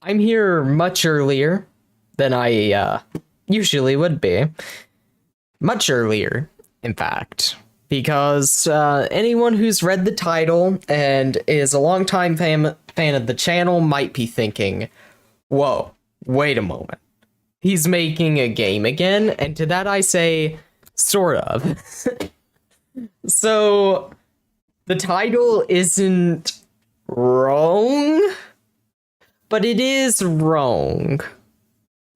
I'm here much earlier than I usually would be. Much earlier, in fact. Because anyone who's read the title and is a longtime fan of the channel might be thinking, whoa, wait a moment. He's making a game again? And to that I say, sort of. So, the title isn't wrong, but it is wrong.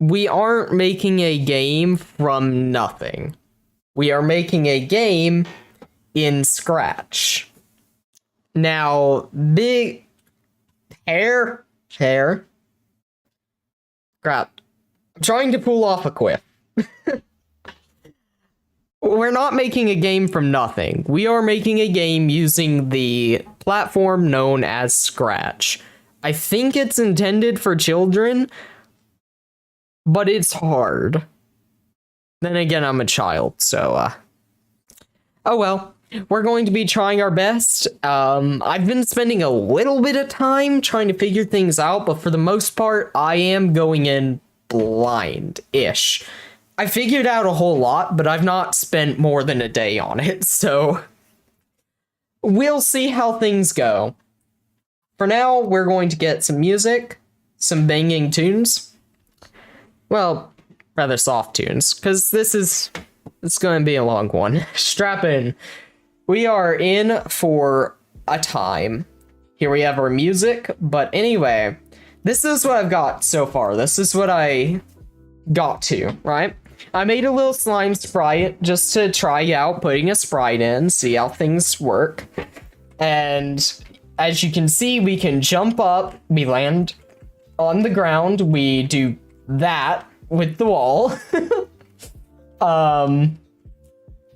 We aren't making a game from nothing. We are making a game in Scratch. Now, big hair. Crap. I'm trying to pull off a quiff. We're not making a game from nothing. We are making a game using the platform known as Scratch. I think it's intended for children, but it's hard. Then again, I'm a child, so, oh well. We're going to be trying our best. I've been spending a little bit of time trying to figure things out, but for the most part, I am going in blind-ish. I figured out a whole lot, but I've not spent more than a day on it, so we'll see how things go. For now, we're going to get some music, some banging tunes. Well, rather soft tunes, because it's going to be a long one. Strap in. We are in for a time. Here we have our music, but anyway, this is what I've got so far. This is what I got to, right? I made a little slime sprite just to try out putting a sprite in, see how things work. And as you can see, we can jump up, we land on the ground, we do that with the wall.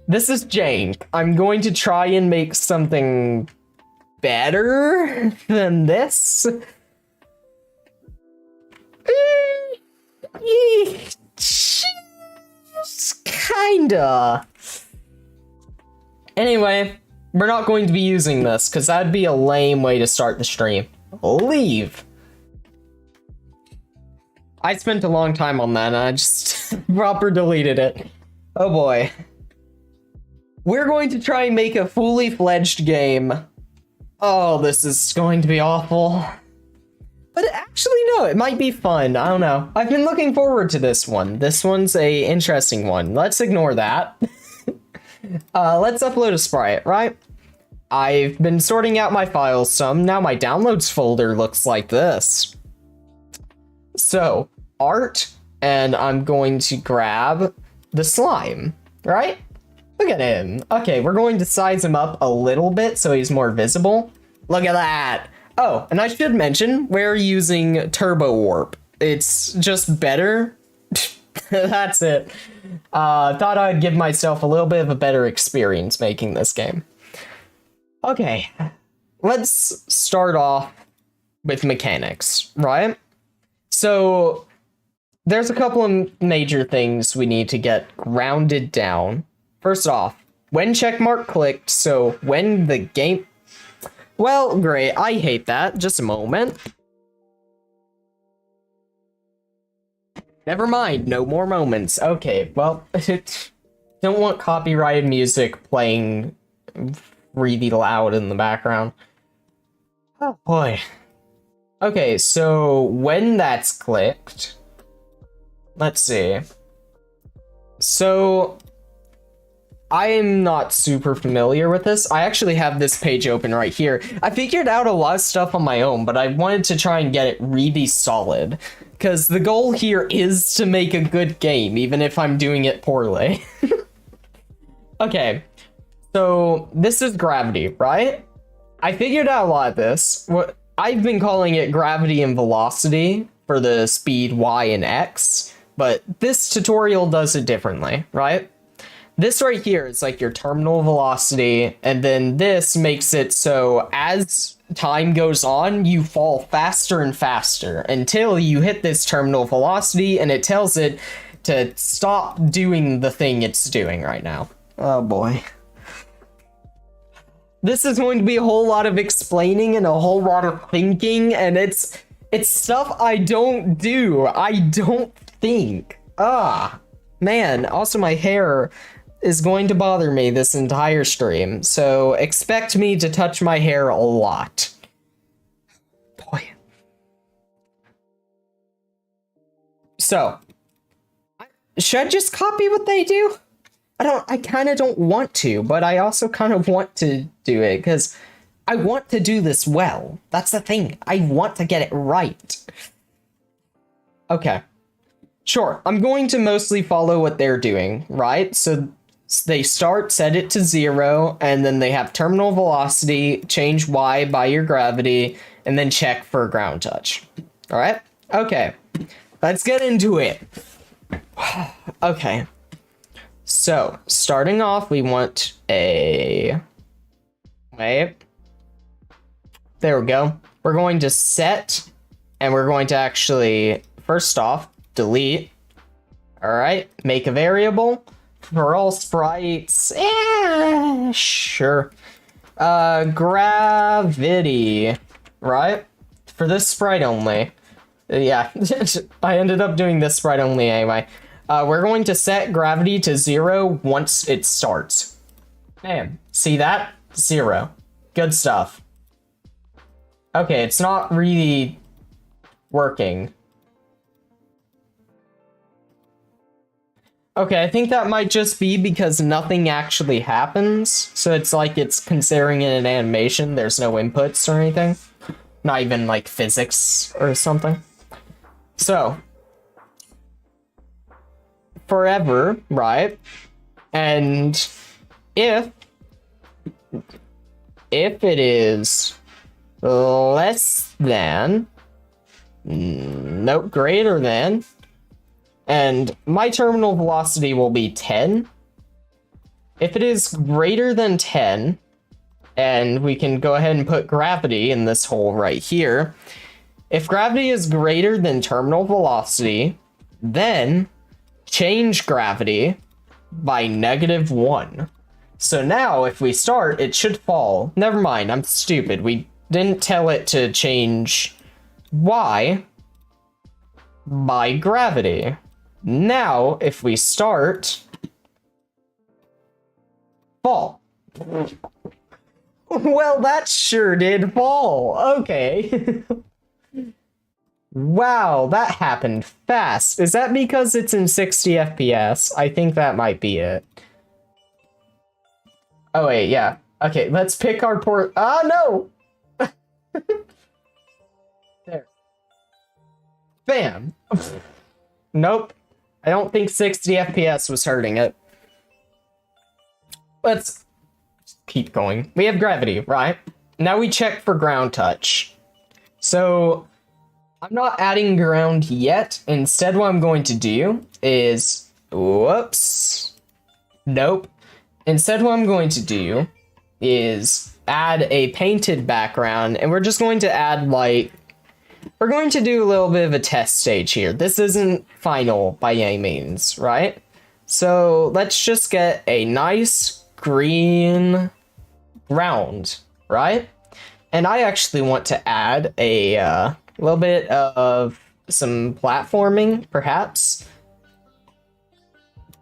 This is jank. I'm going to try and make something better than this. Kinda. Anyway, we're not going to be using this, because that'd be a lame way to start the stream. Leave. I spent a long time on that, and I just proper deleted it. Oh boy. We're going to try and make a fully fledged game. Oh, this is going to be awful. But actually, no, it might be fun. I don't know. I've been looking forward to this one. This one's a interesting one. Let's ignore that. Let's upload a sprite, right? I've been sorting out my files some. Now my downloads folder looks like this. So, art, and I'm going to grab the slime, right? Look at him. Okay, we're going to size him up a little bit so he's more visible. Look at that. Oh, and I should mention, we're using Turbo Warp. It's just better. That's it. Thought I'd give myself a little bit of a better experience making this game. Okay, let's start off with mechanics, right? So, there's a couple of major things we need to get grounded down. First off, when checkmark clicked, so when the game... Well, great, I hate that. Just a moment. Never mind, no more moments. Okay, well, don't want copyrighted music playing really loud in the background. Oh boy. Okay, so when that's clicked... Let's see. So... I'm not super familiar with this. I actually have this page open right here. I figured out a lot of stuff on my own, but I wanted to try and get it really solid. Because the goal here is to make a good game, even if I'm doing it poorly. Okay, so this is gravity, right? I figured out a lot of this. I've been calling it gravity and velocity for the speed Y and X, but this tutorial does it differently, right? This right here is like your terminal velocity, and then this makes it so as time goes on, you fall faster and faster until you hit this terminal velocity, and it tells it to stop doing the thing it's doing right now. Oh boy. This is going to be a whole lot of explaining and a whole lot of thinking, and it's It's stuff I don't do. I don't think. Man. Also, my hair is going to bother me this entire stream, so expect me to touch my hair a lot. Boy. So, should I just copy what they do? I kind of don't want to, but I also kind of want to do it, because I want to do this well. That's the thing. I want to get it right. Okay. Sure, I'm going to mostly follow what they're doing, right? So they start, set it to 0, and then they have terminal velocity, change y by your gravity, and then check for ground touch. All right? Okay. Let's get into it. Okay. So, starting off, we want a... Wait. There we go. We're going to set, and we're going to actually, first off, delete. All right. Make a variable for all sprites. Sure. Gravity, right? For this sprite only. Yeah, I ended up doing this sprite only anyway. We're going to set gravity to 0 once it starts. Man, see that? 0. Good stuff. Okay, it's not really working. Okay, I think that might just be because nothing actually happens. So it's like it's considering it an animation. There's no inputs or anything. Not even like physics or something. So, forever, right? And if it is less than, nope, greater than, and my terminal velocity will be 10. If it is greater than 10, and we can go ahead and put gravity in this hole right here. If gravity is greater than terminal velocity, then change gravity by -1. So now if we start, it should fall. Never mind, I'm stupid. We didn't tell it to change y by gravity. Now, if we start, fall. Well, that sure did fall. Okay. Wow, that happened fast. Is that because it's in 60 FPS? I think that might be it. Oh, wait, yeah. Okay, let's pick our port. Ah, no! There. Bam! Nope. I don't think 60 FPS was hurting it. Let's keep going. We have gravity, right? Now we check for ground touch. So, I'm not adding ground yet. Instead, what I'm going to do is... Whoops. Nope. Instead, what I'm going to do is add a painted background, and we're just going to add, like... We're going to do a little bit of a test stage here. This isn't final by any means, right? So let's just get a nice green ground, right? And I actually want to add a little bit of some platforming, perhaps.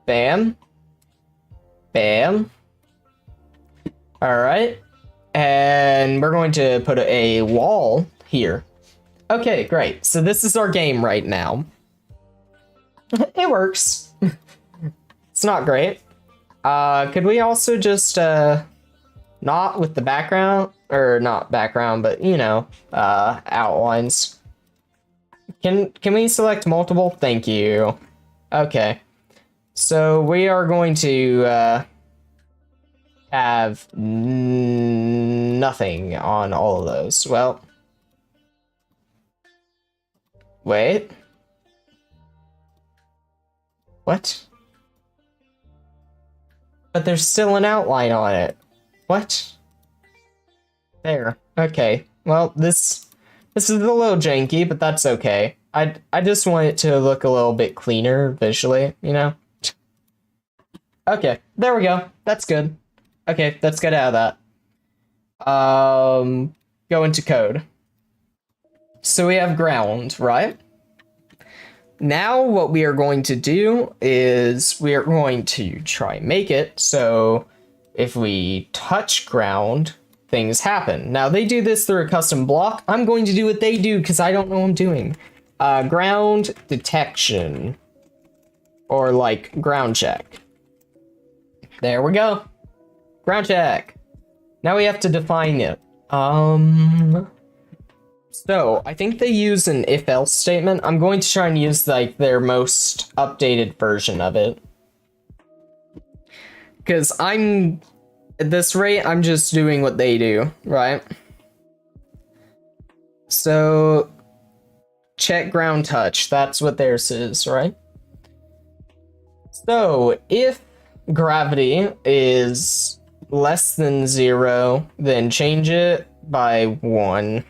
Bam. Bam. All right. And we're going to put a wall here. Okay, great. So this is our game right now. It works. It's not great. Could we also just, not with the background, or not background, but, you know, outlines. Can we select multiple? Thank you. Okay. So we are going to, have nothing on all of those. Well... Wait. What? But there's still an outline on it. What? There. Okay. Well, this is a little janky, but that's okay. I just want it to look a little bit cleaner visually, you know? Okay, there we go. That's good. Okay, let's get out of that. Go into code. So we have ground, right? Now what we are going to do is we are going to try and make it so if we touch ground, things happen. Now they do this through a custom block. I'm going to do what they do because I don't know what I'm doing. Ground detection. Or like ground check. There we go. Ground check. Now we have to define it. So I think they use an if-else statement. I'm going to try and use like their most updated version of it. Because at this rate, I'm just doing what they do, right? So check ground touch. That's what theirs is, right? So if gravity is less than 0, then change it by 1.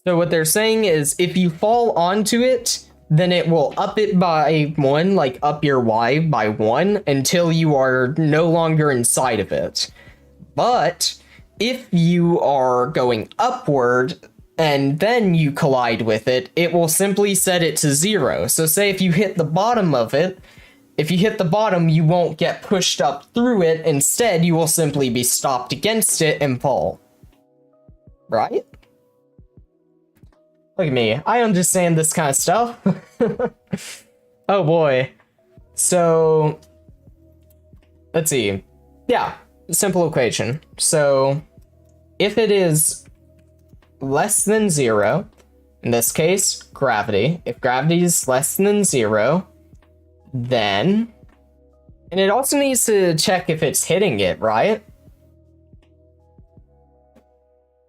So what they're saying is if you fall onto it, then it will up it by 1, like up your Y by 1 until you are no longer inside of it. But if you are going upward and then you collide with it, it will simply set it to 0. So say if you hit the bottom of it, if you hit the bottom, you won't get pushed up through it. Instead, you will simply be stopped against it and fall. Right? Look at me. I understand this kind of stuff. Oh boy. So, let's see. Yeah, simple equation. So, if it is less than 0, in this case, gravity. If gravity is less than 0, then... And it also needs to check if it's hitting it, right?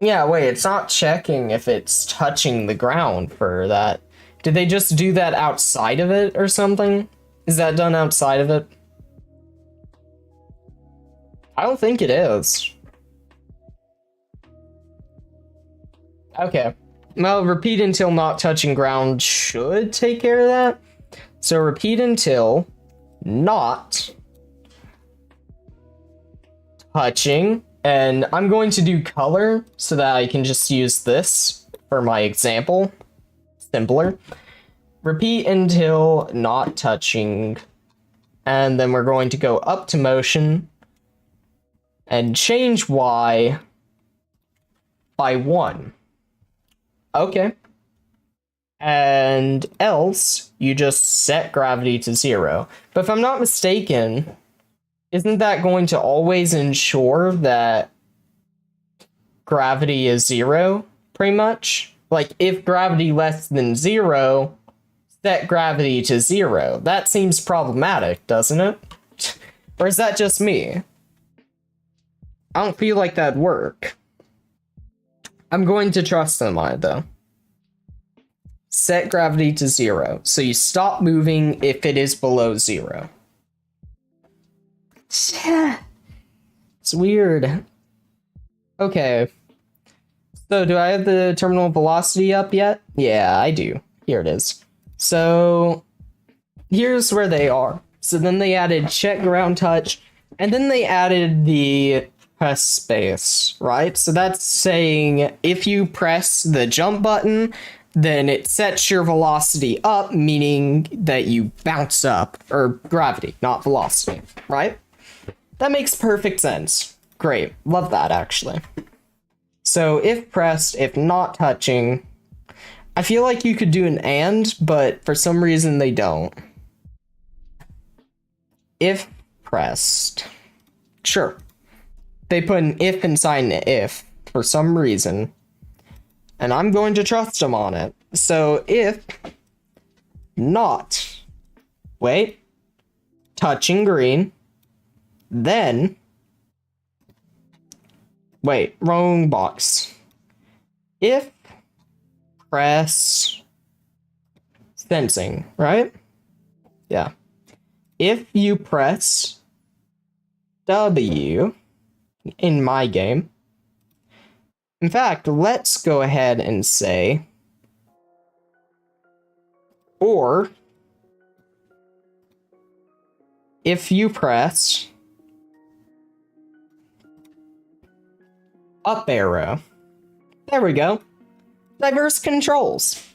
Yeah, wait, it's not checking if it's touching the ground for that. Did they just do that outside of it or something? Is that done outside of it? I don't think it is. Okay. Well, repeat until not touching ground should take care of that. So repeat until not touching. And I'm going to do color so that I can just use this for my example. Simpler. Repeat until not touching. And then we're going to go up to motion and change Y by 1. Okay. And else, you just set gravity to 0. But if I'm not mistaken, isn't that going to always ensure that gravity is 0, pretty much? Like, if gravity less than 0, set gravity to 0. That seems problematic, doesn't it? Or is that just me? I don't feel like that'd work. I'm going to trust them on it, though. Set gravity to 0. So you stop moving if it is below 0. It's weird. Okay. So do I have the terminal velocity up yet? Yeah, I do. Here it is. So here's where they are. So then they added check ground touch, and then they added the press space, right? So that's saying if you press the jump button, then it sets your velocity up, meaning that you bounce up, or gravity, not velocity, right? That makes perfect sense. Great. Love that, actually. So if pressed, if not touching, I feel like you could do an and, but for some reason they don't. If pressed. Sure. They put an if inside an if for some reason. And I'm going to trust them on it. So if not, wait, touching green, then, wait, wrong box. If press sensing, right? Yeah. If you press W in my game, in fact, let's go ahead and say, or if you press up arrow. There we go. diverse controls.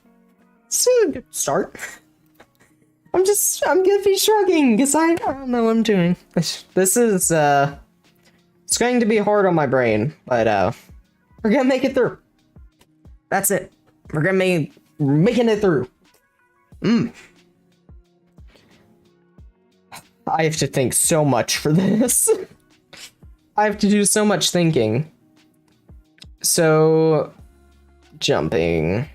It's a good start. I'm gonna be shrugging because I don't know what I'm doing. This is, it's going to be hard on my brain, but, we're gonna make it through. That's it. We're making it through. I have to think so much for this. I have to do so much thinking. So, jumping.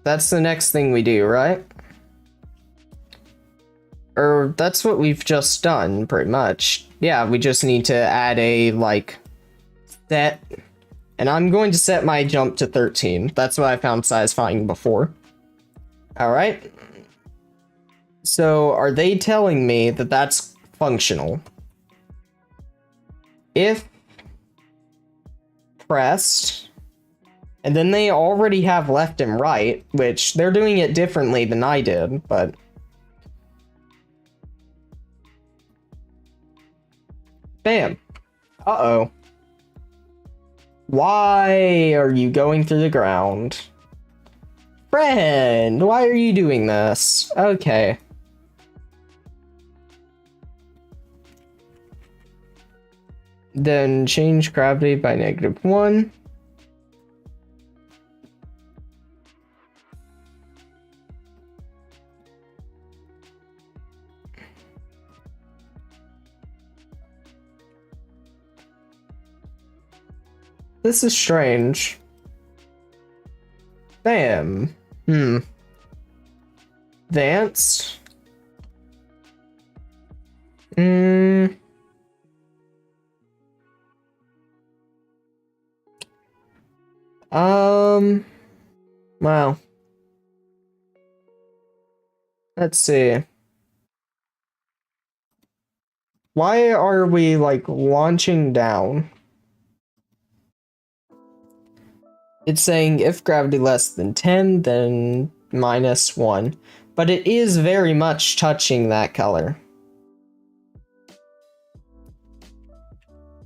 That's the next thing we do, right? Or that's what we've just done, pretty much. Yeah, we just need to add a, like, set. And I'm going to set my jump to 13. That's what I found satisfying before. Alright. So, are they telling me that that's functional? If pressed, and then they already have left and right, which they're doing it differently than I did, but... Bam. Uh-oh. Why are you going through the ground? Friend, why are you doing this? Okay. Then change gravity by -1. This is strange. Bam. Advanced. Wow. Let's see. Why are we, like, launching down? It's saying if gravity less than 10, then -1. But it is very much touching that color.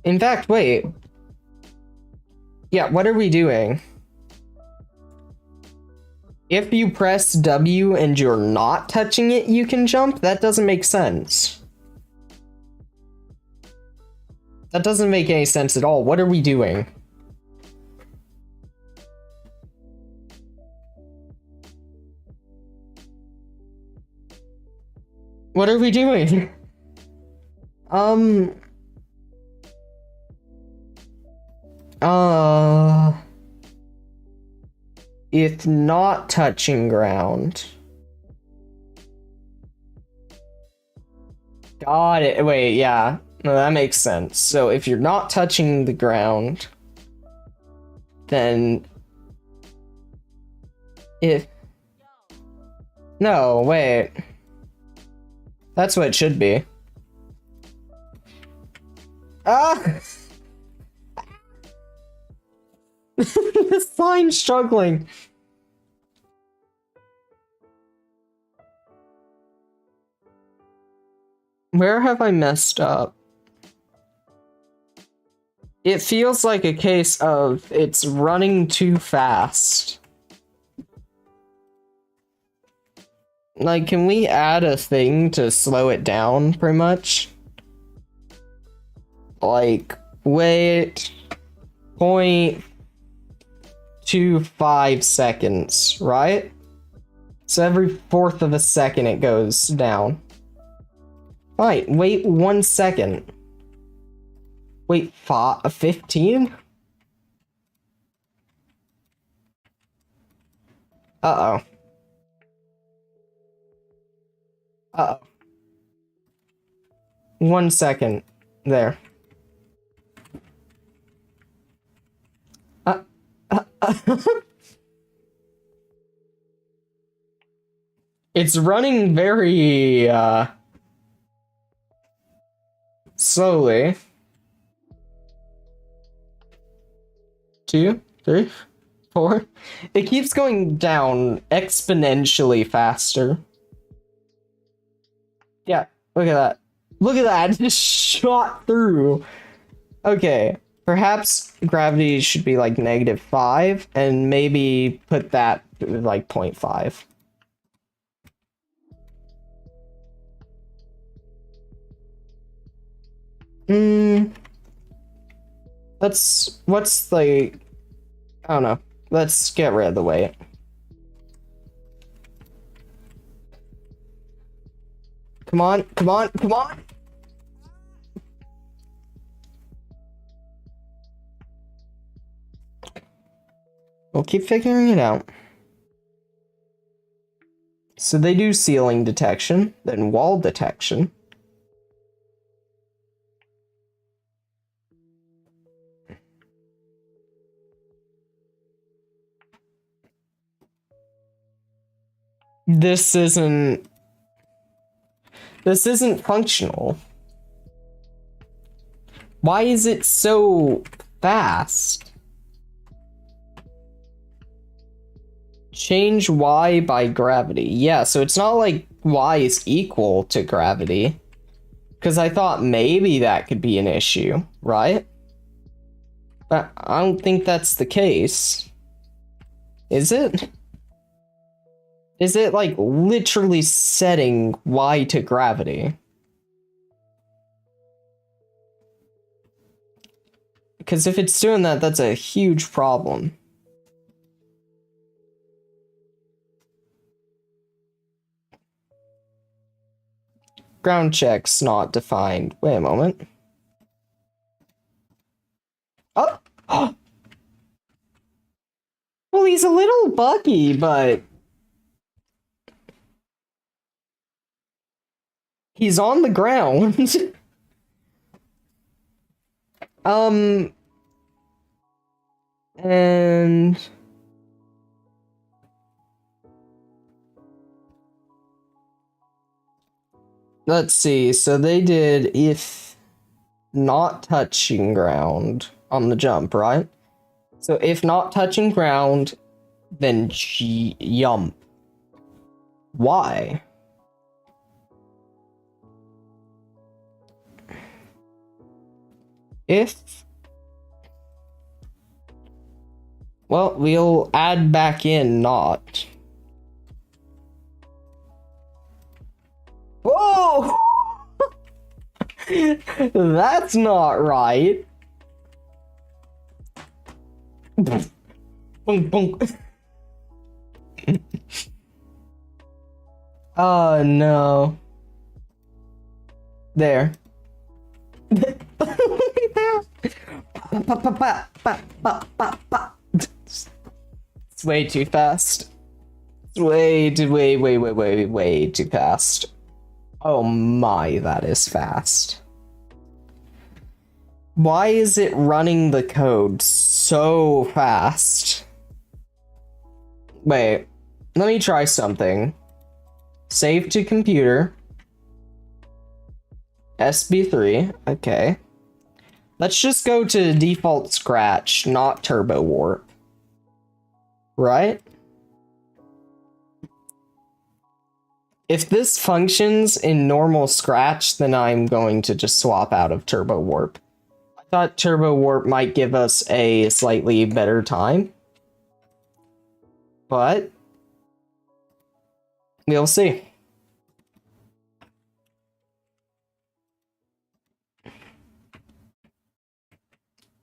In fact, wait. Yeah, what are we doing? If you press W and you're not touching it, you can jump? That doesn't make sense. That doesn't make any sense at all. What are we doing? What are we doing? If not touching ground. Got it. Wait, yeah. No, that makes sense. So if you're not touching the ground, then if... No, wait. That's what it should be. Ah! This line's struggling. Where have I messed up? It feels like a case of it's running too fast. Like, can we add a thing to slow it down, pretty much? Like, wait, 0.25 seconds, right? So every 1/4 of a second it goes down. Right, wait 1 second. Wait, 15? Uh-oh. Uh-oh. 1 second. There. It's running very, slowly. 2, 3, 4. It keeps going down exponentially faster. Yeah, look at that. Look at that, it just shot through. Okay, Perhaps gravity should be like -5 and maybe put that like 0.5. What's like, I don't know. Let's get rid of the weight. Come on, come on, come on. We'll keep figuring it out. So they do ceiling detection, then wall detection. This isn't functional. Why is it so fast? Change y by gravity. Yeah, so it's not like y is equal to gravity. Because I thought maybe that could be an issue, right? But I don't think that's the case. Is it? Is it like literally setting y to gravity? Because if it's doing that, that's a huge problem. Ground checks not defined. Wait a moment. Oh! Well, he's a little buggy, but he's on the ground. And let's see. So they did if not touching ground on the jump, right? So if not touching ground, then jump. Why? If... Well, we'll add back in not. Whoa! That's not right. Boom, boom. Oh no. There. It's way too fast. It's way too fast. Oh my, that is fast. Why is it running the code so fast? Wait, let me try something. Save to computer. SB3, okay. Let's just go to default Scratch, not Turbo Warp. Right? If this functions in normal Scratch, then I'm going to just swap out of Turbo Warp. I thought Turbo Warp might give us a slightly better time. But we'll see.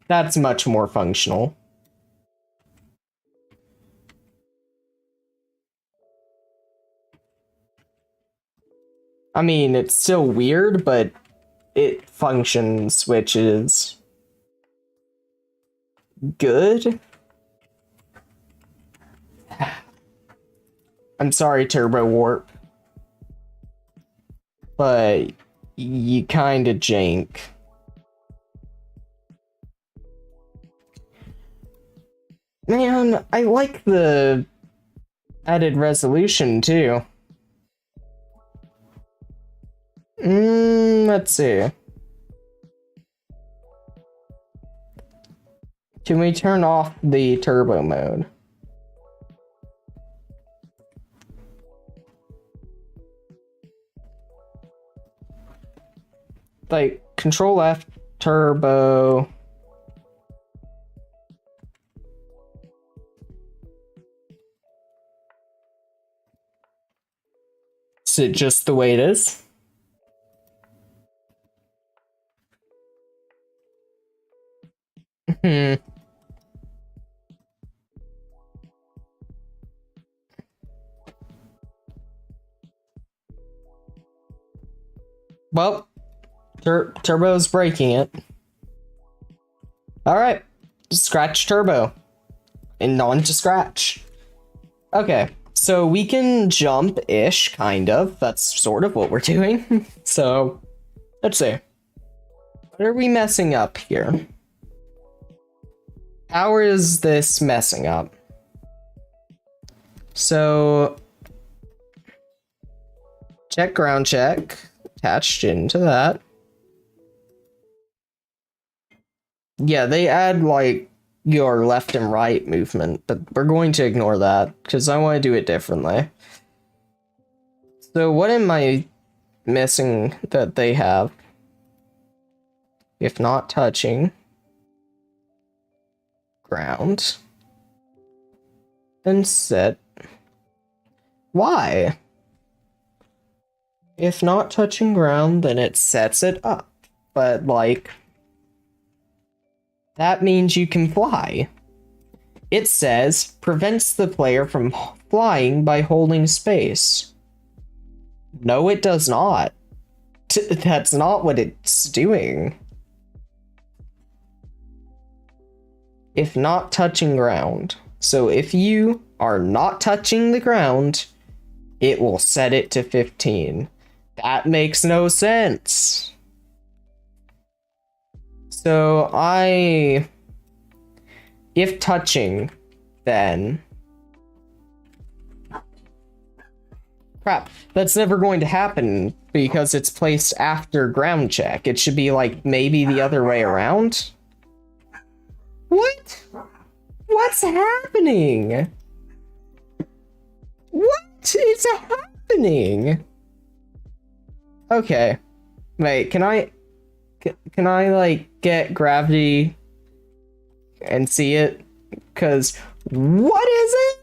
That's much more functional. I mean, it's still weird, but it functions, which is good. I'm sorry, Turbo Warp, but you kinda jank. Man, I like the added resolution too. Let's see. Can we turn off the turbo mode? Like, Control F, turbo. Is it just the way it is? Hmm. Well, Turbo's breaking it. Alright. Scratch Turbo. And on to Scratch. Okay. So we can jump-ish, kind of. That's sort of what we're doing. So, let's see. What are we messing up here? How is this messing up? So, check ground check. Attached into that. Yeah, they add, like, your left and right movement, but we're going to ignore that, because I want to do it differently. So what am I missing that they have? If not touching ground, then set. Why? If not touching ground, then it sets it up. But, like, that means you can fly. It says, prevents the player from flying by holding space. No, it does not. That's not what it's doing. If not touching ground. So if you are not touching the ground, it will set it to 15. That makes no sense. So if touching, then... Crap, that's never going to happen because it's placed after ground check. It should be like maybe the other way around. What? What's happening? What is happening? Okay. Wait, can I like get gravity and see it? Cause what is it?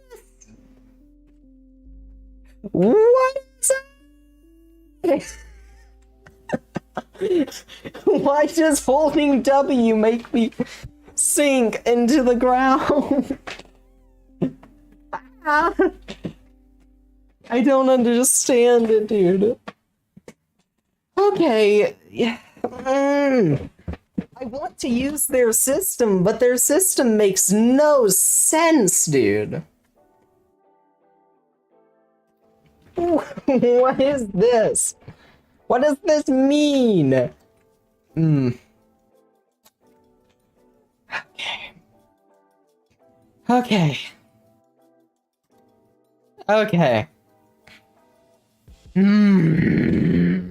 What is it? Why does holding W make me sink into the ground? I don't understand it, dude. Okay, yeah. I want to use their system, but their system makes no sense, dude. What is this? What does this mean? Okay. Okay. Okay.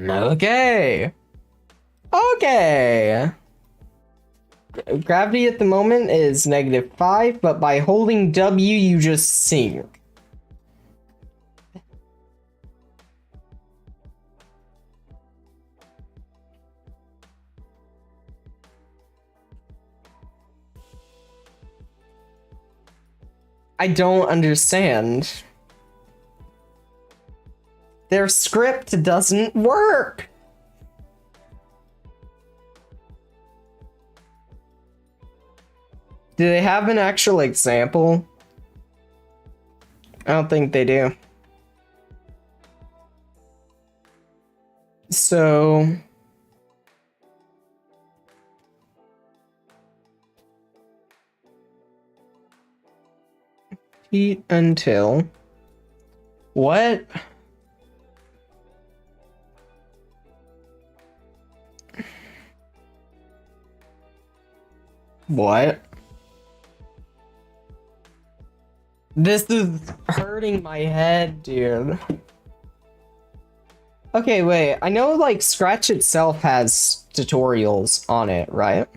Okay. Okay. Gravity at the moment is -5, but by holding W, you just sink. I don't understand. Their script doesn't work. Do they have an actual example? I don't think they do. So... heat until... What? What? This is hurting my head, dude. Okay, wait. I know, like, Scratch itself has tutorials on it, right?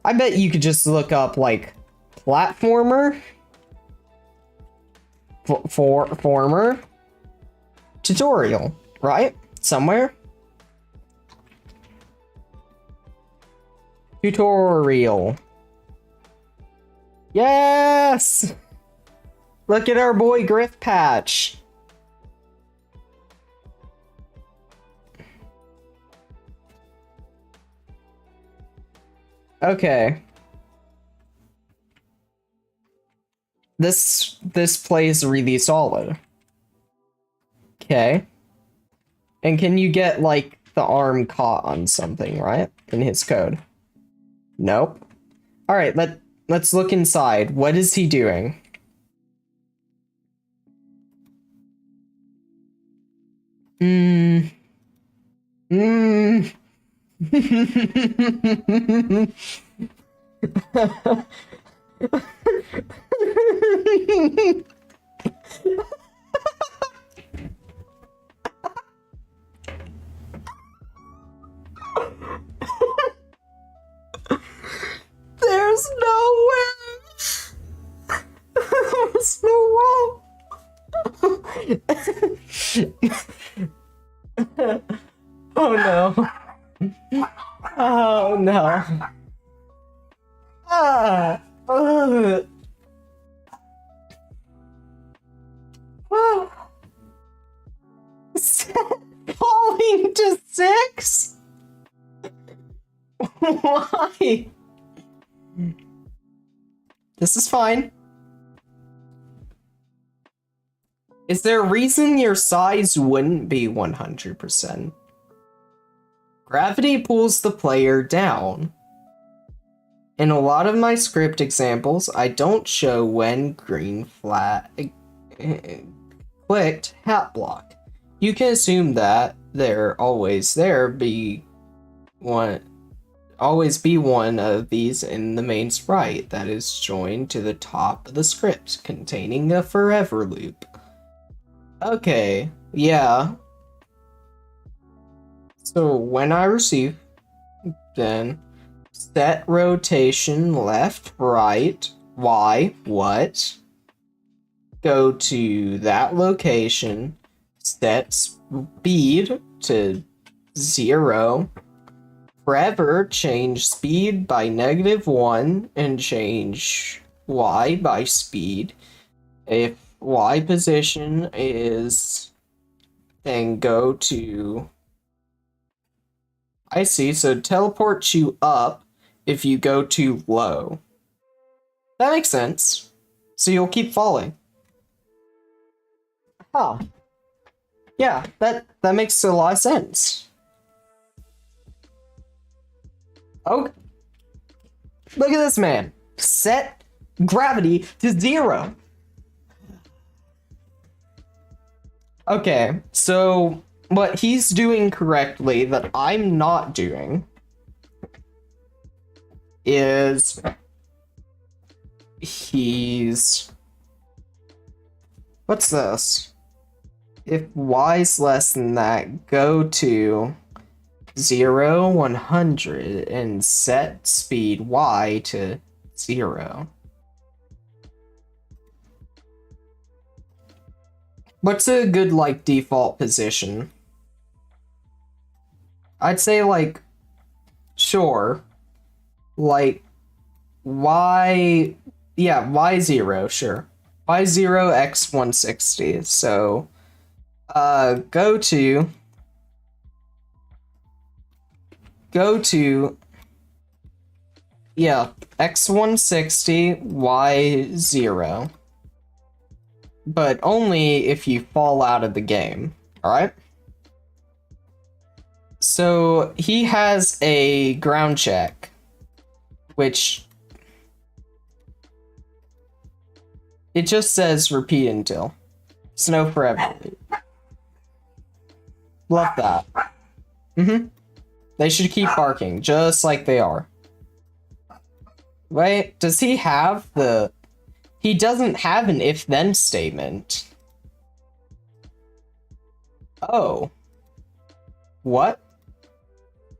I bet you could just look up, like, platformer. Former. Tutorial, right? Somewhere. Tutorial. Yes! Look at our boy Griff Patch. Okay. This plays really solid. Okay. And can you get, like, the arm caught on something, right? In his code? Nope. Alright, let's look inside. What is he doing? Hmm. Hmm. There's no way. There's no way. Oh no. Oh no. Ah. Falling to 6? Why? This is fine. Is there a reason your size wouldn't be 100%? Gravity pulls the player down. In a lot of my script examples, I don't show when green flag clicked hat block. You can assume that there always be one of these in the main sprite that is joined to the top of the script containing a forever loop. Okay, yeah. So when I receive, then set rotation left, right, Y, what? Go to that location, set speed to 0, forever change speed by -1 and change Y by speed. If Y position is, then go to, I see, so teleport you up if you go too low. That makes sense. So you'll keep falling. Huh. Yeah, that makes a lot of sense. Oh, look at this man. Set gravity to 0. Okay, so what he's doing correctly that I'm not doing is what's this? If y's less than that, go to 0, 100 and set speed y to 0. What's a good, like, default position? I'd say, like, sure. Like, y... Yeah, y0, sure. y0, x160. So, go to... Yeah, x160, y0. But only if you fall out of the game, alright? So he has a ground check, which it just says repeat until. Snow forever. Love that. They should keep barking, just like they are. Wait, does he have the... He doesn't have an if-then statement. Oh. What?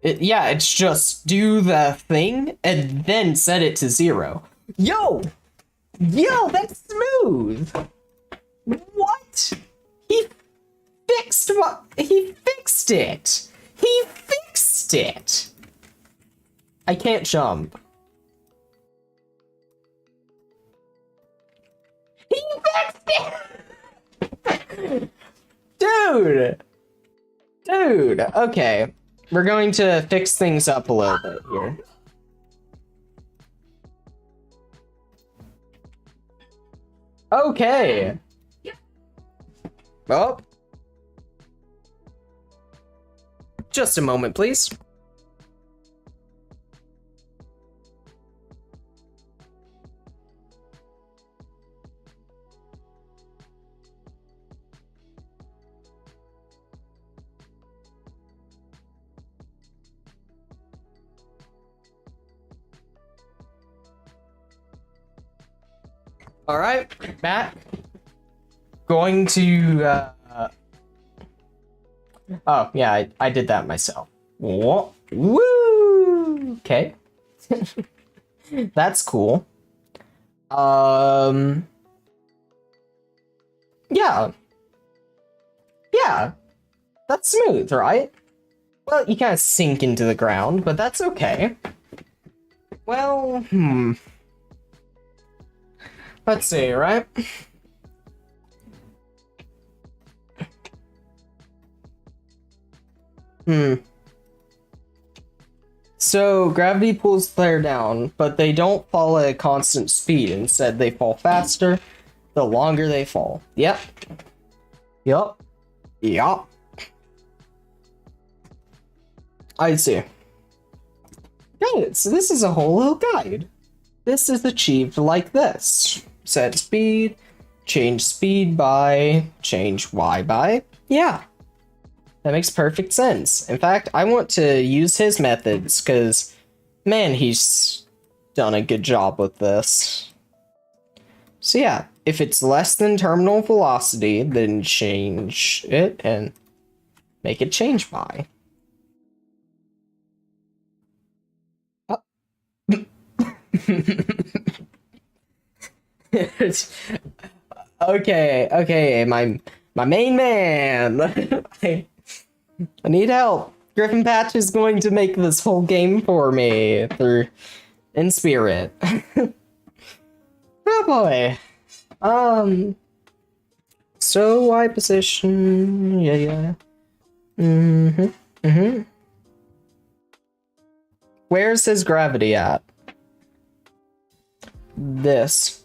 Yeah, it's just do the thing and then set it to 0. Yo! Yo, that's smooth! What? He fixed what? He fixed it! He fixed it! I can't jump. He fixed it! Dude! Dude, okay. We're going to fix things up a little bit here. Okay. Oh. Just a moment, please. All right, Matt. Going to. Oh yeah, I did that myself. Whoa. Woo. Okay. That's cool. Yeah. Yeah. That's smooth, right? Well, you kind of sink into the ground, but that's okay. Well, let's see, right? So, gravity pulls the player down, but they don't fall at a constant speed. Instead, they fall faster the longer they fall. Yep. Yup. Yup. I see. Got it. So this is a whole little guide. This is achieved like this. Set speed, change speed by, change Y by. Yeah. That makes perfect sense. In fact, I want to use his methods because, man, he's done a good job with this. So yeah, if it's less than terminal velocity, then change it and make it change by. Oh. Okay, my main man. I need help. Griffin Patch is going to make this whole game for me through in spirit. Oh boy. So Y position, yeah. Where's his gravity at? This.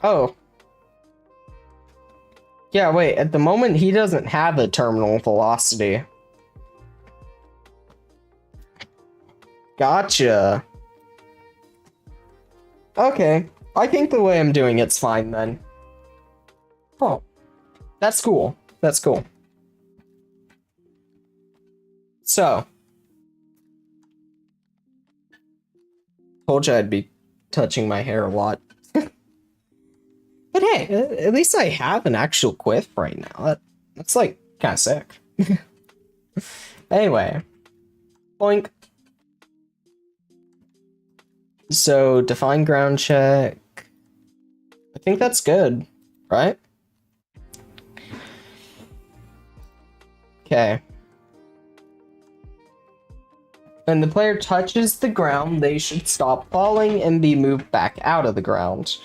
Oh. Yeah, wait, at the moment he doesn't have a terminal velocity. Gotcha. Okay, I think the way I'm doing it's fine then. Oh, that's cool. That's cool. So, told you I'd be touching my hair a lot. But hey, at least I have an actual quiff right now. That's like kind of sick. Anyway, boink. So define ground check. I think that's good, right? Okay. When the player touches the ground, they should stop falling and be moved back out of the ground.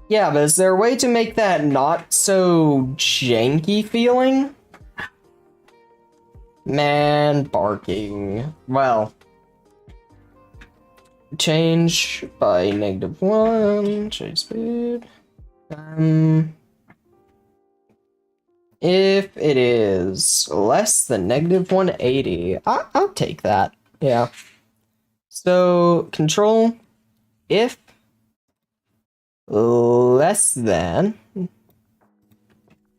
Yeah, but is there a way to make that not so janky feeling? Man, barking. Well, change by -1, change speed. If it is less than -180, I'll take that. Yeah. So control if less than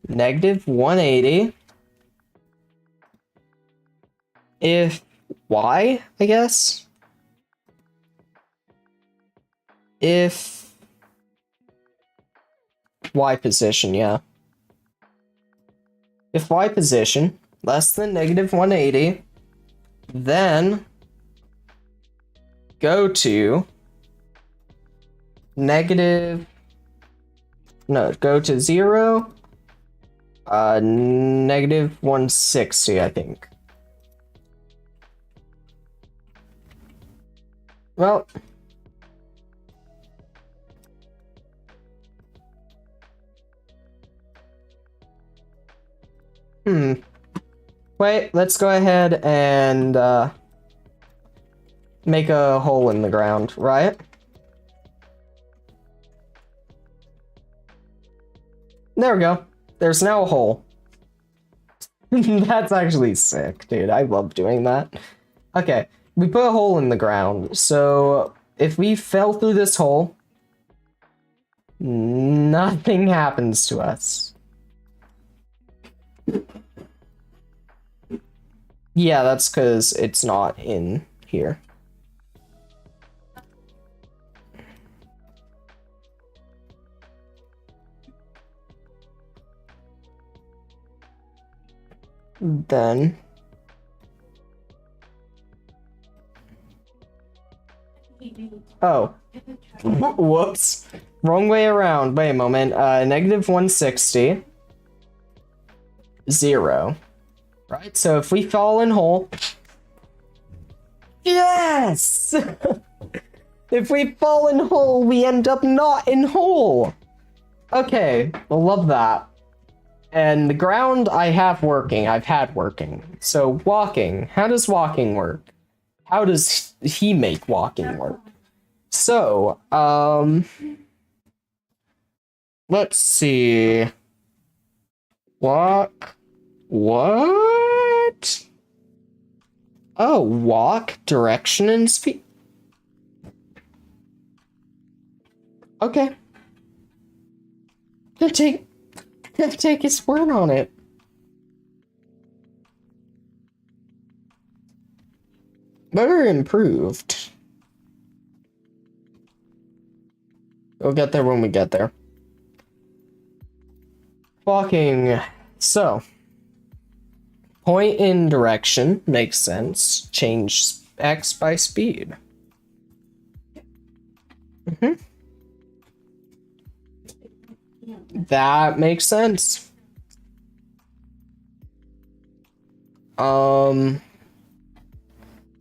-180. If Y, I guess. If Y position, yeah. If Y position less than -180, then go to go to 0, -160, I think. Well, Wait, let's go ahead and make a hole in the ground, right? There we go. There's now a hole. That's actually sick, dude. I love doing that. Okay, we put a hole in the ground. So if we fell through this hole, nothing happens to us. Yeah, that's because it's not in here. Then oh, whoops, wrong way around. Wait a moment. Negative 160, 0. Right. So if we fall in hole, yes. If we fall in hole, we end up not in hole. Okay, we'll love that. And the ground I've had working. So walking, how does walking work? How does he make walking work? So, let's see. Walk, what? Oh, walk, direction, and speed. Okay. Gonna take his word on it. Better improved. We'll get there when we get there. Walking. So, point in direction makes sense. Change X by speed. That makes sense.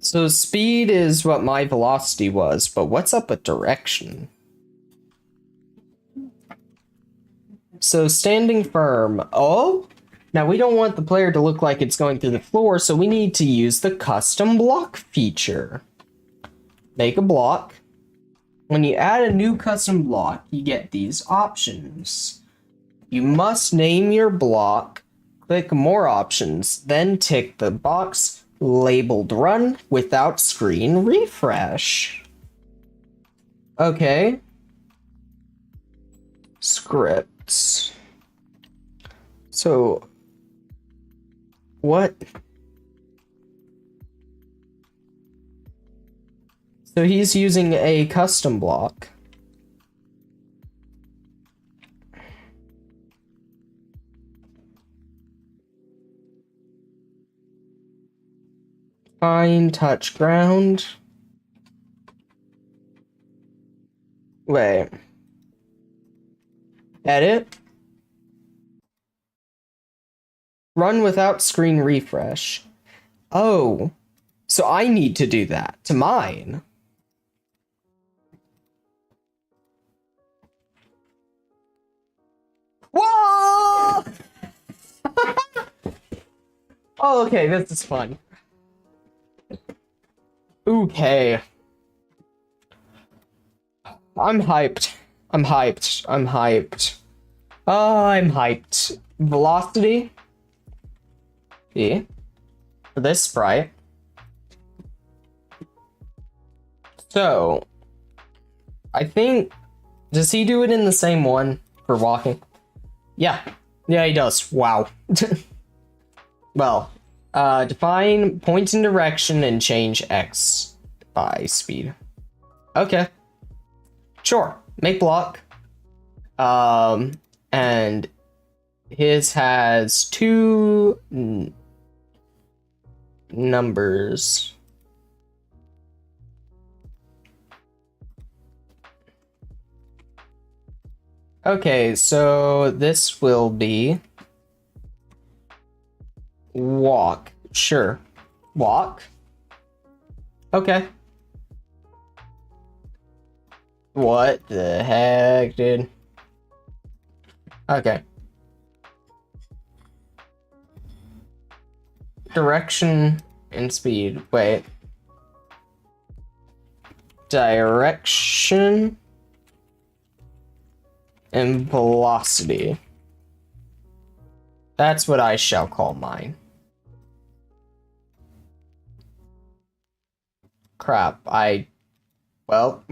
So speed is what my velocity was, but what's up with direction? So standing firm. Oh, now we don't want the player to look like it's going through the floor, so we need to use the custom block feature. Make a block. When you add a new custom block, you get these options. You must name your block, click more options, then tick the box labeled run without screen refresh. Okay. Scripts. So, what? So he's using a custom block. Fine, touch ground. Wait. Edit. Run without screen refresh. Oh, so I need to do that to mine. Whoa! Oh, okay, this is fun. Okay. I'm hyped. I'm hyped. I'm hyped. I'm hyped. Velocity. B. For this sprite. So, I think, does he do it in the same one for walking? Yeah. Yeah, he does. Wow. Well, define point and direction and change X by speed. Okay. Sure. Make block. And his has two numbers. Okay, so this will be walk. Sure. Walk. Okay. What the heck, dude? Okay. direction and speed. Wait. Direction and velocity. That's what I shall call mine. Crap, well,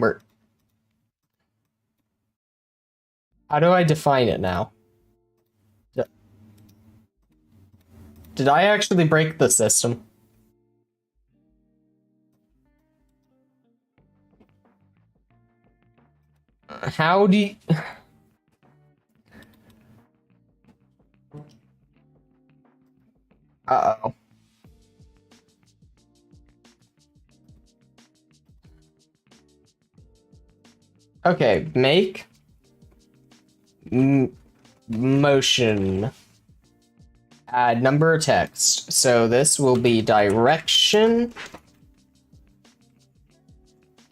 how do I define it now? Did I actually break the system? How do you... Uh-oh. Okay, make motion. Add number of text. So this will be direction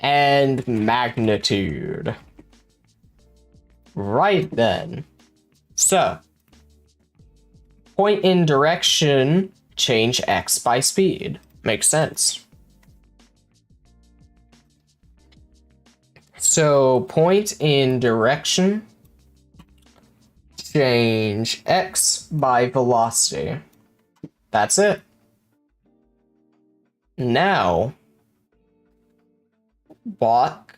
and magnitude. Right then. So, point in direction, change X by speed. Makes sense. So, point in direction, change X by velocity. That's it. Now, walk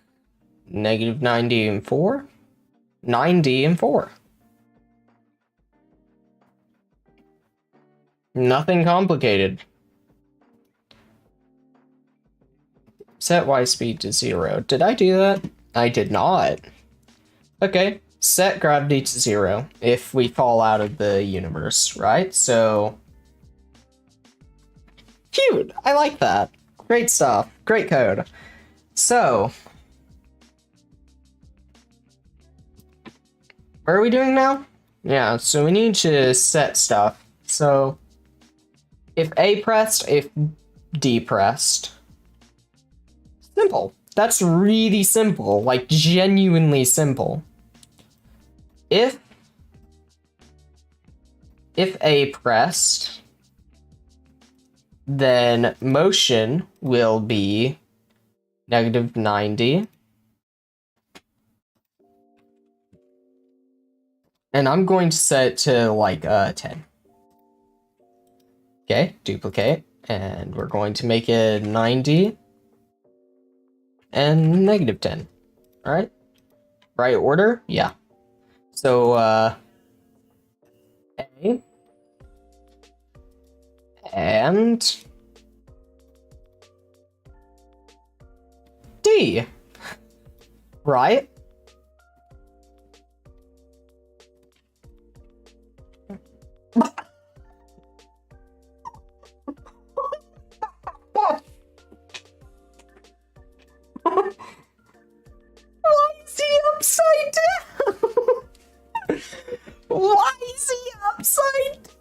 negative 90 and 4, 90 and 4. Nothing complicated. Set Y speed to 0. Did I do that? I did not. Okay, set gravity to 0 if we fall out of the universe, right? So, cute. I like that. Great stuff. Great code. So, what are we doing now? Yeah, so we need to set stuff. So, if A pressed, if D pressed. Simple. That's really simple, like genuinely simple. If A pressed, then motion will be negative 90. And I'm going to set it to like 10. Okay, duplicate. And we're going to make it 90 and negative 10. All right. Right order? Yeah. So, A and D, right? Why is he upside down? Why is he upside down?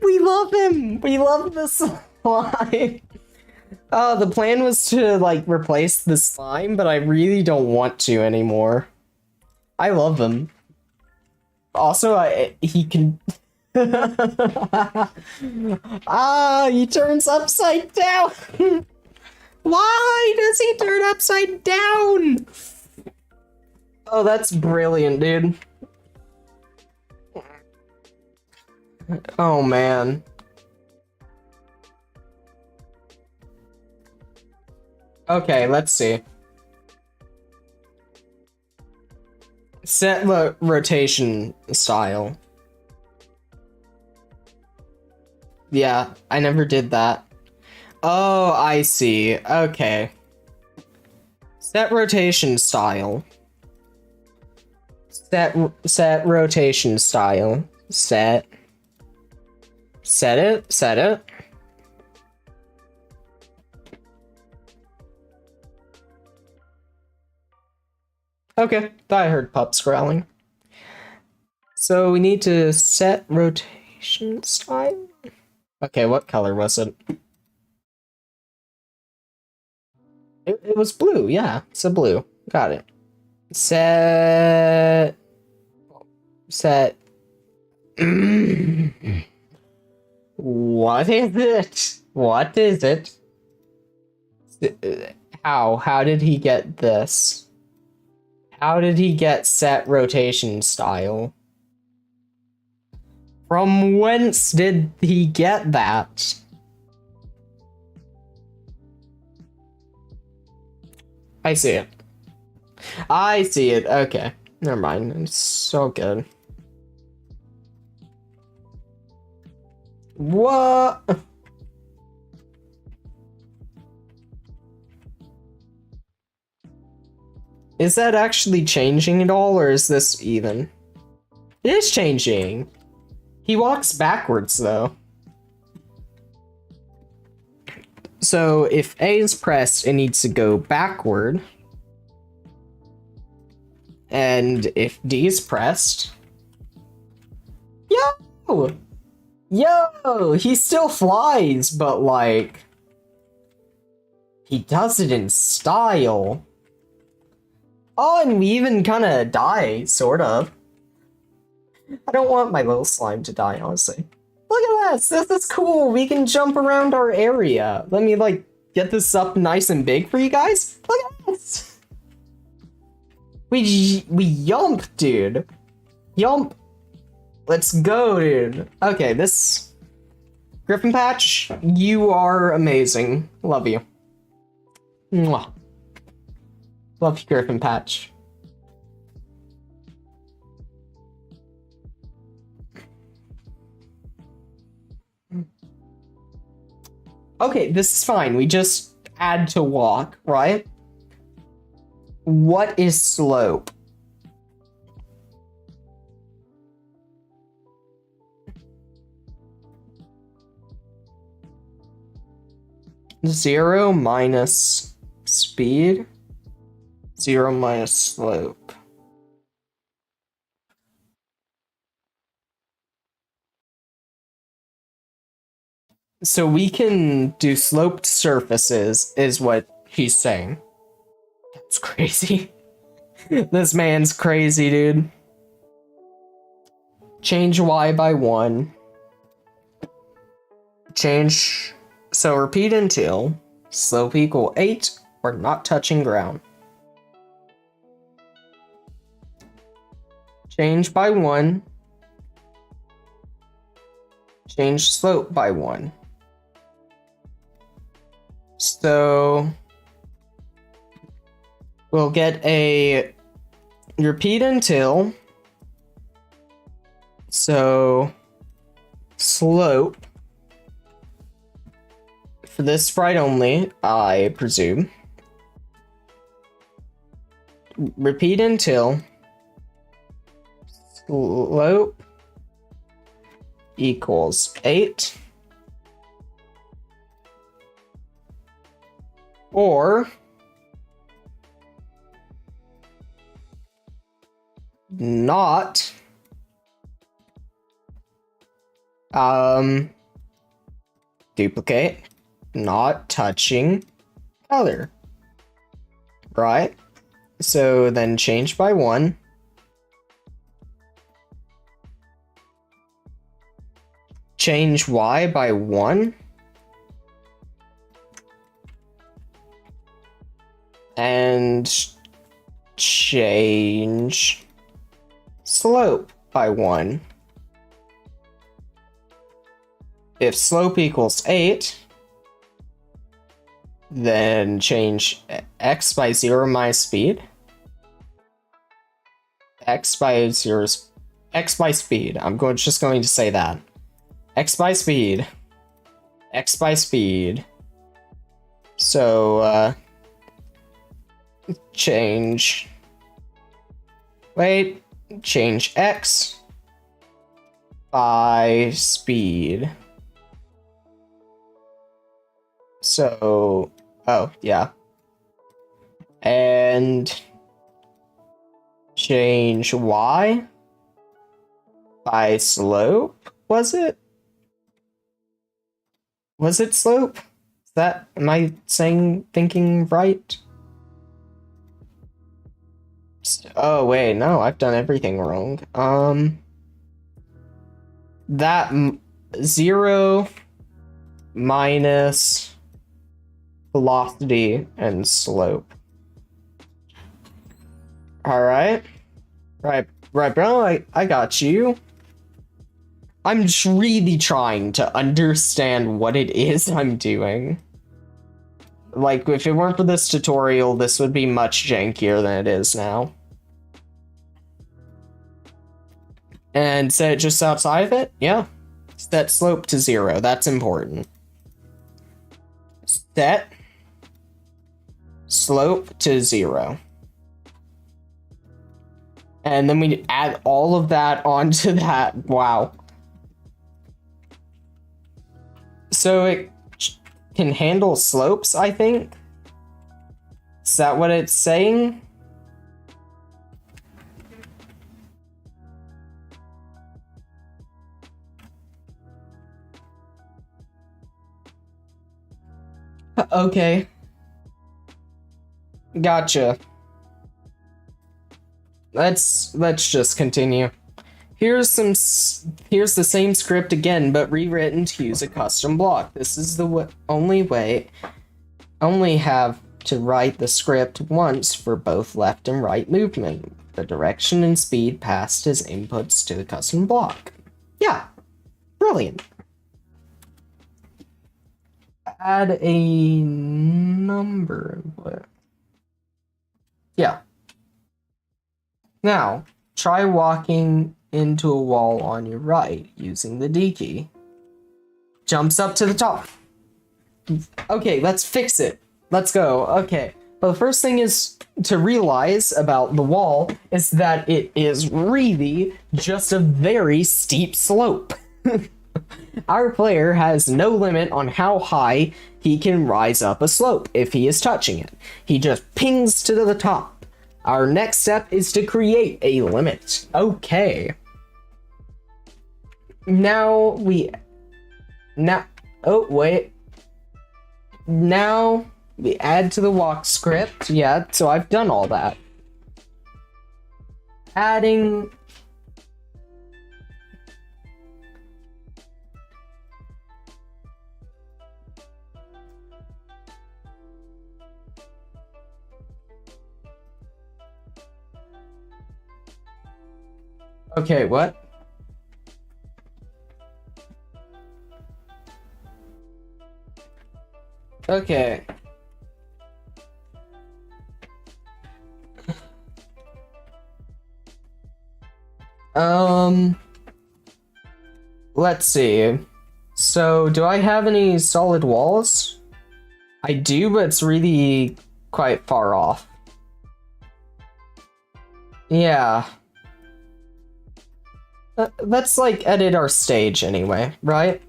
We love him. We love the slime. The plan was to like replace the slime, but I really don't want to anymore. I love him. Also, he can. He turns upside down. Why does he turn upside down? Oh, that's brilliant, dude. Oh, man. Okay, let's see. Set the rotation style. Yeah, I never did that. Oh, I see. Okay. Set rotation style. Set rotation style. Set it. Okay, thought I heard pups growling. So we need to set rotation style. Okay, what color was it? It was blue, yeah. It's a blue. Got it. Set What is it? What is it? How did he get this? How did he get set rotation style? From whence did he get that? I see it. I see it. Okay. Never mind. It's so good. What? Is that actually changing at all, or is this even? It is changing. He walks backwards, though. So if A is pressed, it needs to go backward. And if D is pressed... Yo! Yo! He still flies, but like... He does it in style. Oh, and we even kind of die, sort of. I don't want my little slime to die, honestly. Look at this! This is cool! We can jump around our area. Let me, like, get this up nice and big for you guys. Look at this! We yump, dude. Yump. Let's go, dude. Okay, this... Griffin Patch, you are amazing. Love you. Mwah. Love you, Griffin Patch. Okay, this is fine. We just add to walk, right? What is slope? Zero minus speed. 0 minus slope. So we can do sloped surfaces, is what he's saying. That's crazy. This man's crazy, dude. Change y by 1. Change... So repeat until slope equal 8 or not touching ground. Change by 1. Change slope by 1. So we'll get a repeat until. So slope for this sprite only, I presume. Repeat until slope equals 8 or not duplicate, not touching color, right? So then change by 1. Change y by 1. And change slope by 1. If slope equals 8, then change x by 0 minus speed. X by 0, x by speed. Just going to say that. X by speed. X by speed. So, change x by speed. So, oh, yeah. And change y by slope, was it? Was it slope? Is that, am I thinking right? Oh, wait, no, I've done everything wrong. that 0 minus velocity and slope. All right. Right, bro. I got you. I'm just really trying to understand what it is I'm doing. Like, if it weren't for this tutorial, this would be much jankier than it is now. And set it just outside of it? Yeah. Set slope to 0. That's important. Set slope to 0. And then we add all of that onto that. Wow. So it can handle slopes, I think. Is that what it's saying? Okay. Gotcha. Let's just continue. Here's the same script again, but rewritten to use a custom block. This is the only way. Only have to write the script once for both left and right movement. The direction and speed passed as inputs to the custom block. Yeah, brilliant. Add a number input. Yeah. Now, try walking into a wall on your right using the D key. Jumps up to the top. Okay, let's fix it. Let's go. Okay. But the first thing is to realize about the wall is that it is really just a very steep slope. Our player has no limit on how high he can rise up a slope if he is touching it. He just pings to the top. Our next step is to create a limit. Okay. Now, oh, wait. Now, we add to the walk script. Yeah, so I've done all that. Adding... Okay, what? Okay. Let's see. So, do I have any solid walls? I do, but it's really quite far off. Yeah. Let's, like, edit our stage anyway, right?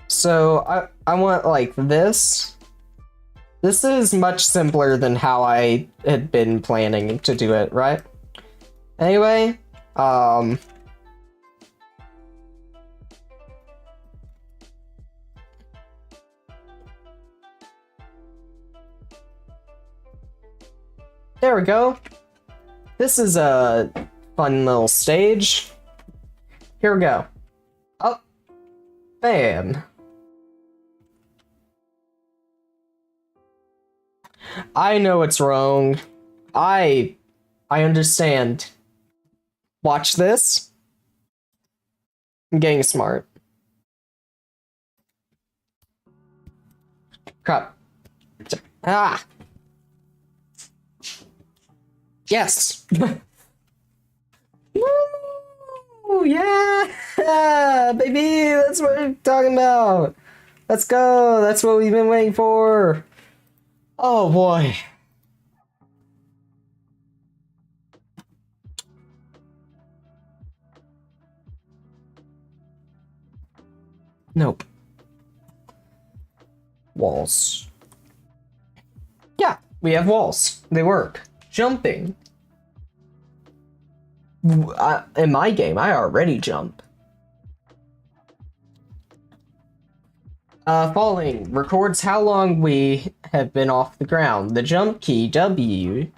So, I want, like, this. This is much simpler than how I had been planning to do it, right? Anyway, there we go. This is a fun little stage. Here we go. Oh, bam. I know what's wrong. I understand. Watch this. I'm getting smart. Crap. Ah. Yes. Woo! Yeah, baby. That's what we're talking about. Let's go. That's what we've been waiting for. Oh boy. Nope. Walls. Yeah, we have walls. They work. Jumping. In my game, I already jump. Falling records how long we have been off the ground. The jump key, W,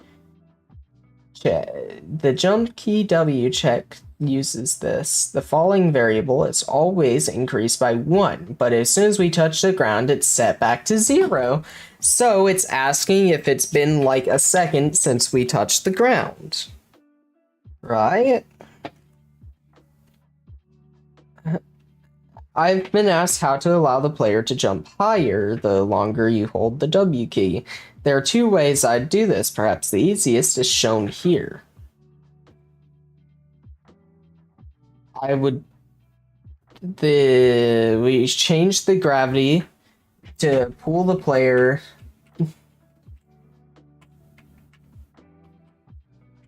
The jump key W check uses this. The falling variable is always increased by 1, but as soon as we touch the ground, it's set back to 0. So it's asking if it's been like a second since we touched the ground. Right? I've been asked how to allow the player to jump higher the longer you hold the W key. There are 2 ways I'd do this. Perhaps the easiest is shown here. We changed the gravity to pull the player.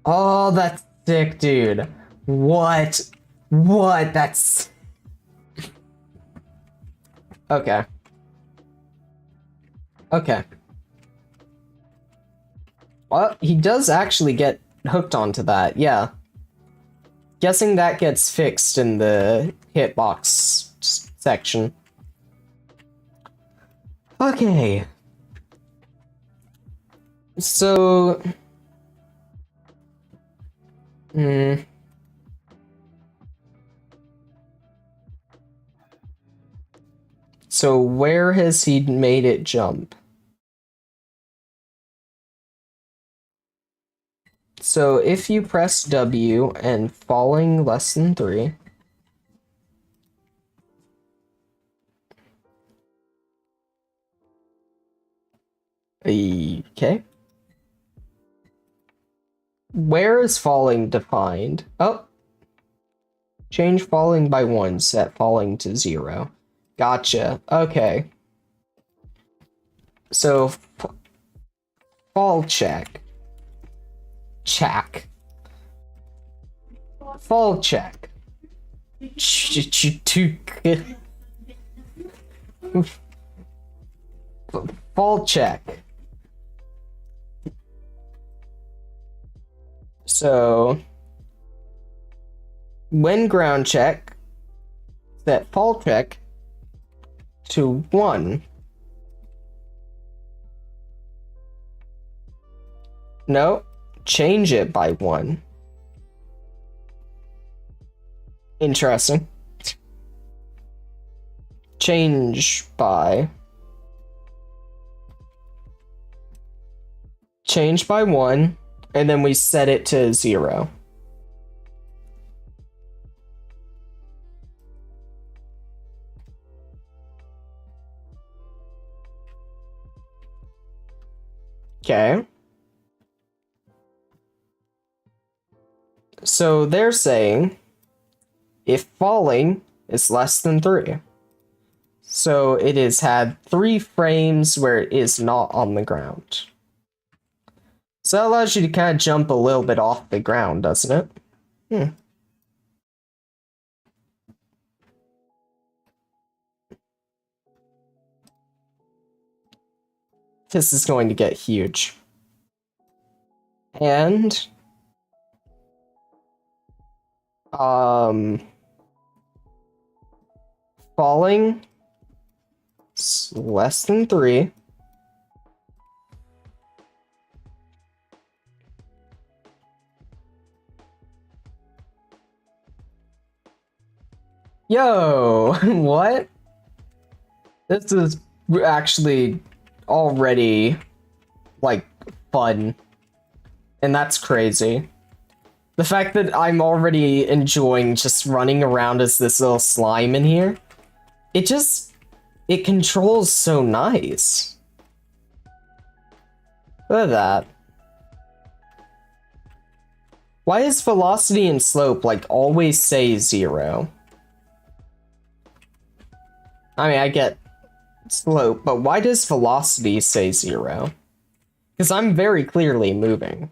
Oh, that's sick, dude. What? That's... Okay. Well, he does actually get hooked onto that, yeah. Guessing that gets fixed in the hitbox section. Okay. So... So where has he made it jump? So if you press W and falling less than 3. Okay. Where is falling defined? Oh. Change falling by 1, set falling to 0. Gotcha. Okay. So fall check. Fall check. Fall check. So when ground check, set fall check to 1. No, change it by 1. Interesting. Change by 1, and then we set it to 0. Okay. So they're saying if falling is less than 3. So it has had 3 frames where it is not on the ground. So that allows you to kind of jump a little bit off the ground, doesn't it? This is going to get huge. And falling less than 3. Yo, what? This is actually already like fun. And that's crazy. The fact that I'm already enjoying just running around as this little slime in here, it controls so nice. Look at that. Why is velocity and slope like always say 0? I mean, I get slope, but why does velocity say 0? Because I'm very clearly moving.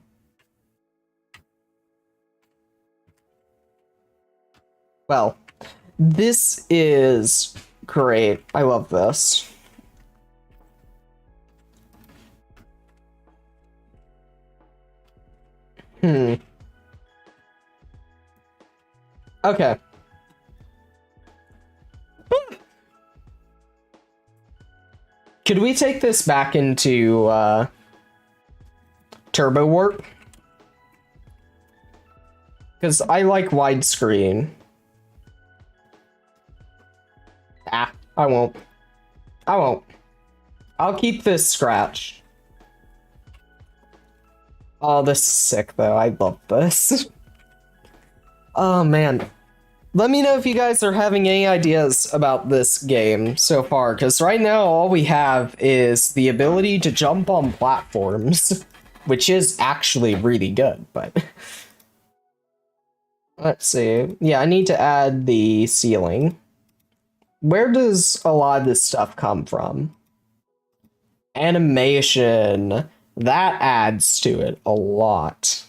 Well, this is great. I love this. Okay. Could we take this back into Turbo Warp? Because I like widescreen. Ah, I won't. I won't. I'll keep this scratch. Oh, this is sick, though. I love this. Oh, man. Let me know if you guys are having any ideas about this game so far, because right now all we have is the ability to jump on platforms, which is actually really good, but... Let's see. Yeah, I need to add the ceiling. Where does a lot of this stuff come from? Animation. That adds to it a lot.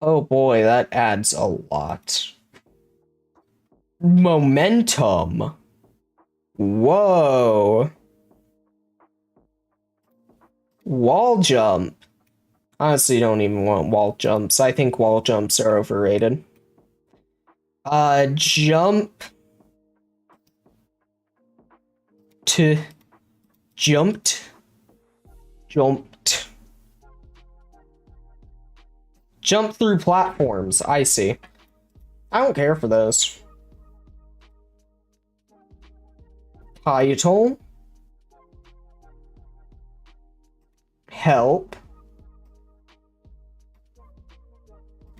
Oh boy, that adds a lot. Momentum. Whoa. Wall jump. Honestly, don't even want wall jumps. I think wall jumps are overrated. Jump to jumped. Jump through platforms. I see. I don't care for those. Title. Help.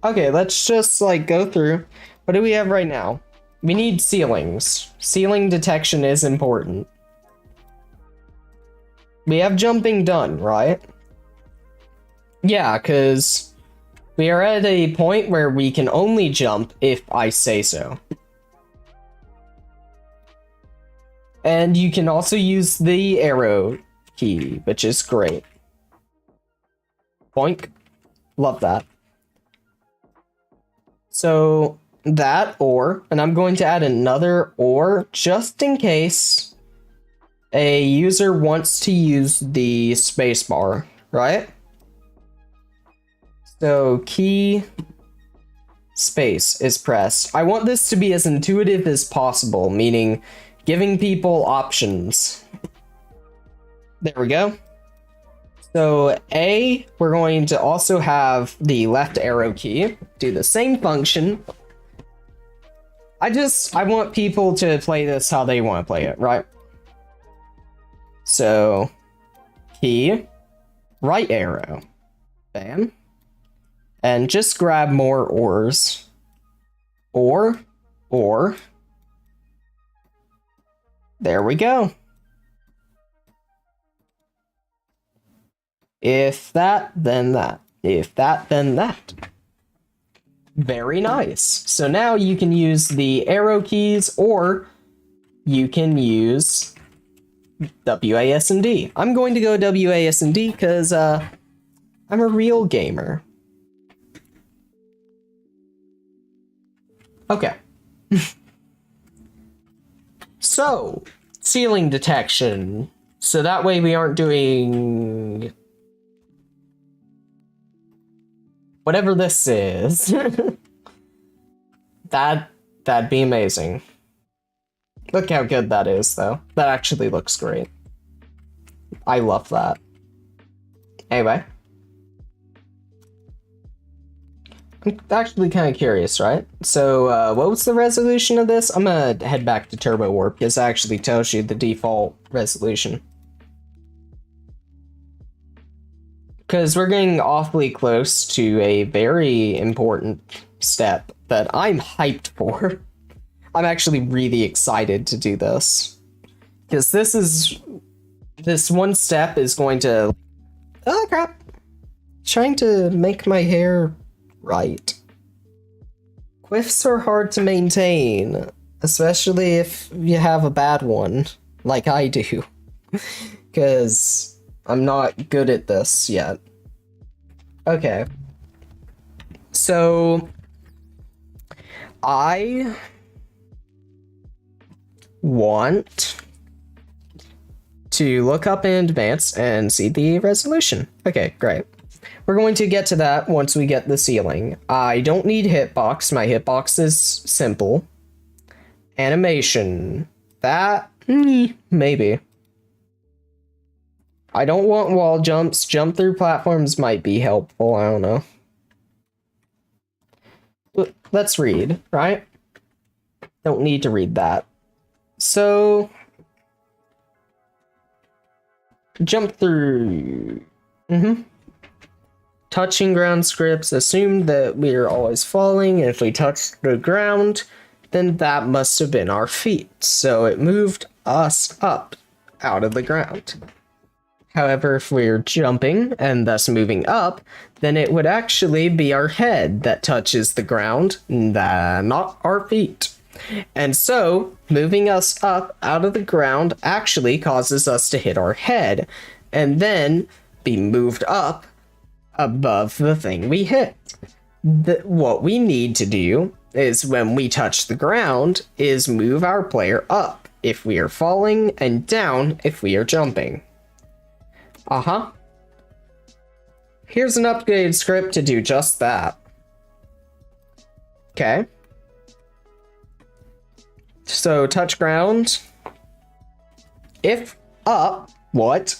Okay, let's just like go through. What do we have right now? We need ceilings. Ceiling detection is important. We have jumping done, right? Yeah, because we are at a point where we can only jump if I say so. And you can also use the arrow key, which is great. Boink. Love that. So that or, and I'm going to add another or just in case a user wants to use the spacebar, right? So key space is pressed. I want this to be as intuitive as possible, meaning giving people options. There we go. So A, we're going to also have the left arrow key do the same function. I want people to play this how they want to play it, right? So key, right arrow, bam, and just grab more ors. Or, there we go. If that, then that. If that, then that. Very nice. So now you can use the arrow keys, or you can use WASD. I'm going to go WASD because I'm a real gamer. Okay. So, ceiling detection. So that way we aren't doing whatever this is. That'd be amazing. Look how good that is, though. That actually looks great. I love that. Anyway. I'm actually kind of curious, right? So, what was the resolution of this? I'm gonna head back to Turbo Warp, because it actually tells you the default resolution. Because we're getting awfully close to a very important step that I'm hyped for. I'm actually really excited to do this. Because this one step is going to... Oh crap! Trying to make my hair right. Quiffs are hard to maintain, especially if you have a bad one, like I do. Because I'm not good at this yet. Okay. So I want to look up in advance and see the resolution. Okay, great. We're going to get to that once we get the ceiling. I don't need hitbox. My hitbox is simple. Animation. That, maybe. I don't want wall jumps. Jump through platforms might be helpful. I don't know. Let's read, right? Don't need to read that. So, jump through. Touching ground scripts assumed that we are always falling, and if we touch the ground, then that must have been our feet. So it moved us up out of the ground. However, if we're jumping and thus moving up, then it would actually be our head that touches the ground, not our feet. And so, moving us up out of the ground actually causes us to hit our head, and then be moved up above the thing we hit. What we need to do is when we touch the ground is move our player up if we are falling and down if we are jumping. Here's an upgraded script to do just that. Okay. So touch ground. If up, what?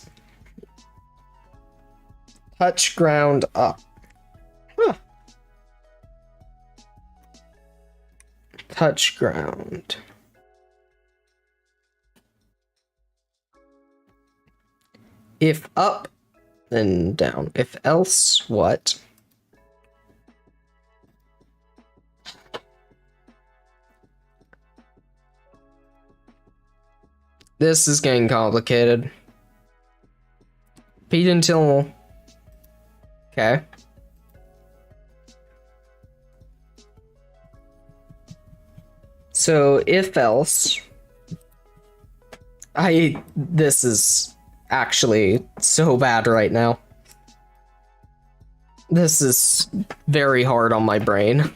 Touch ground up. Touch ground. If up, then down. If else, what? This is getting complicated. Repeat until... Okay. So, if else... This is actually so bad right now. This is very hard on my brain.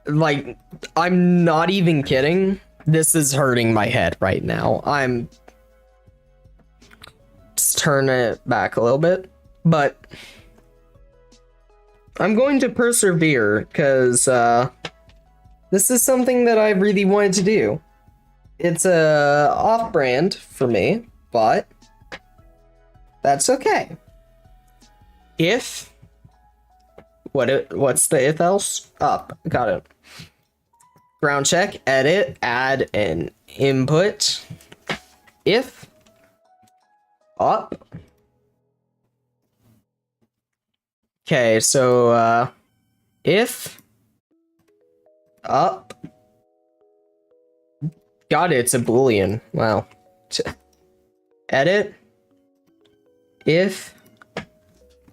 Like, I'm not even kidding. This is hurting my head right now. Just turn it back a little bit. But I'm going to persevere because this is something that I really wanted to do. It's off-brand for me, but that's okay. If what's the if else? Up. Got it. Ground check, edit, add an input. If up. Okay, so if up. Got it, it's a boolean. Wow. Edit. If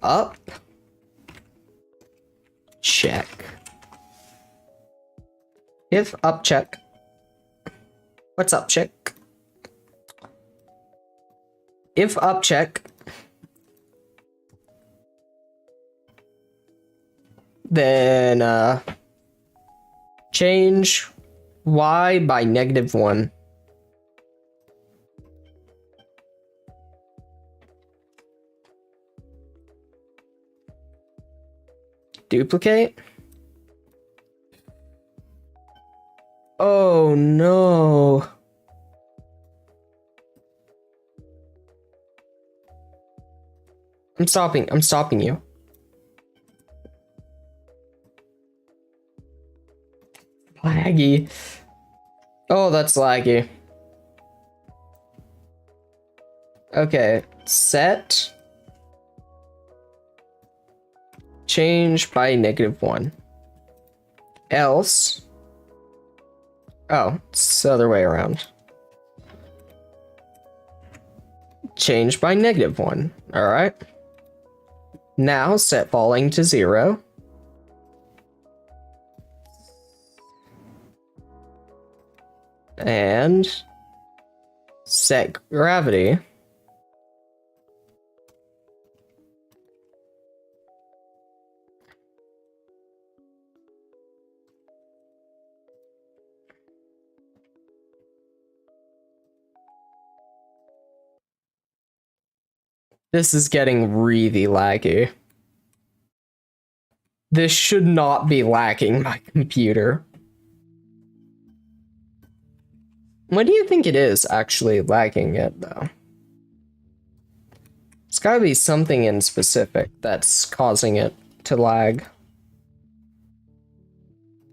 up. Check. If up check. What's up check? If up check. Then change y by -1. Duplicate. Oh no. I'm stopping you. Laggy. Oh, that's laggy. Okay, set. Change by -1. Else. Oh, it's the other way around. Change by -1. All right. Now set falling to 0. And set gravity. This is getting really laggy. This should not be lagging my computer. What do you think it is actually lagging it, though? It's gotta be something in specific that's causing it to lag.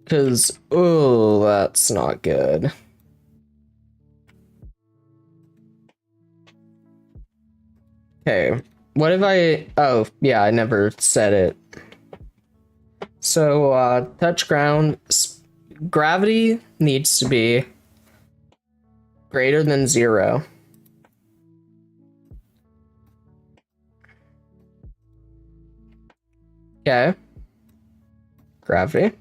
Because, oh, that's not good. Okay, what if oh, yeah, I never said it. So, touch ground, gravity needs to be greater than 0. Okay. Gravity.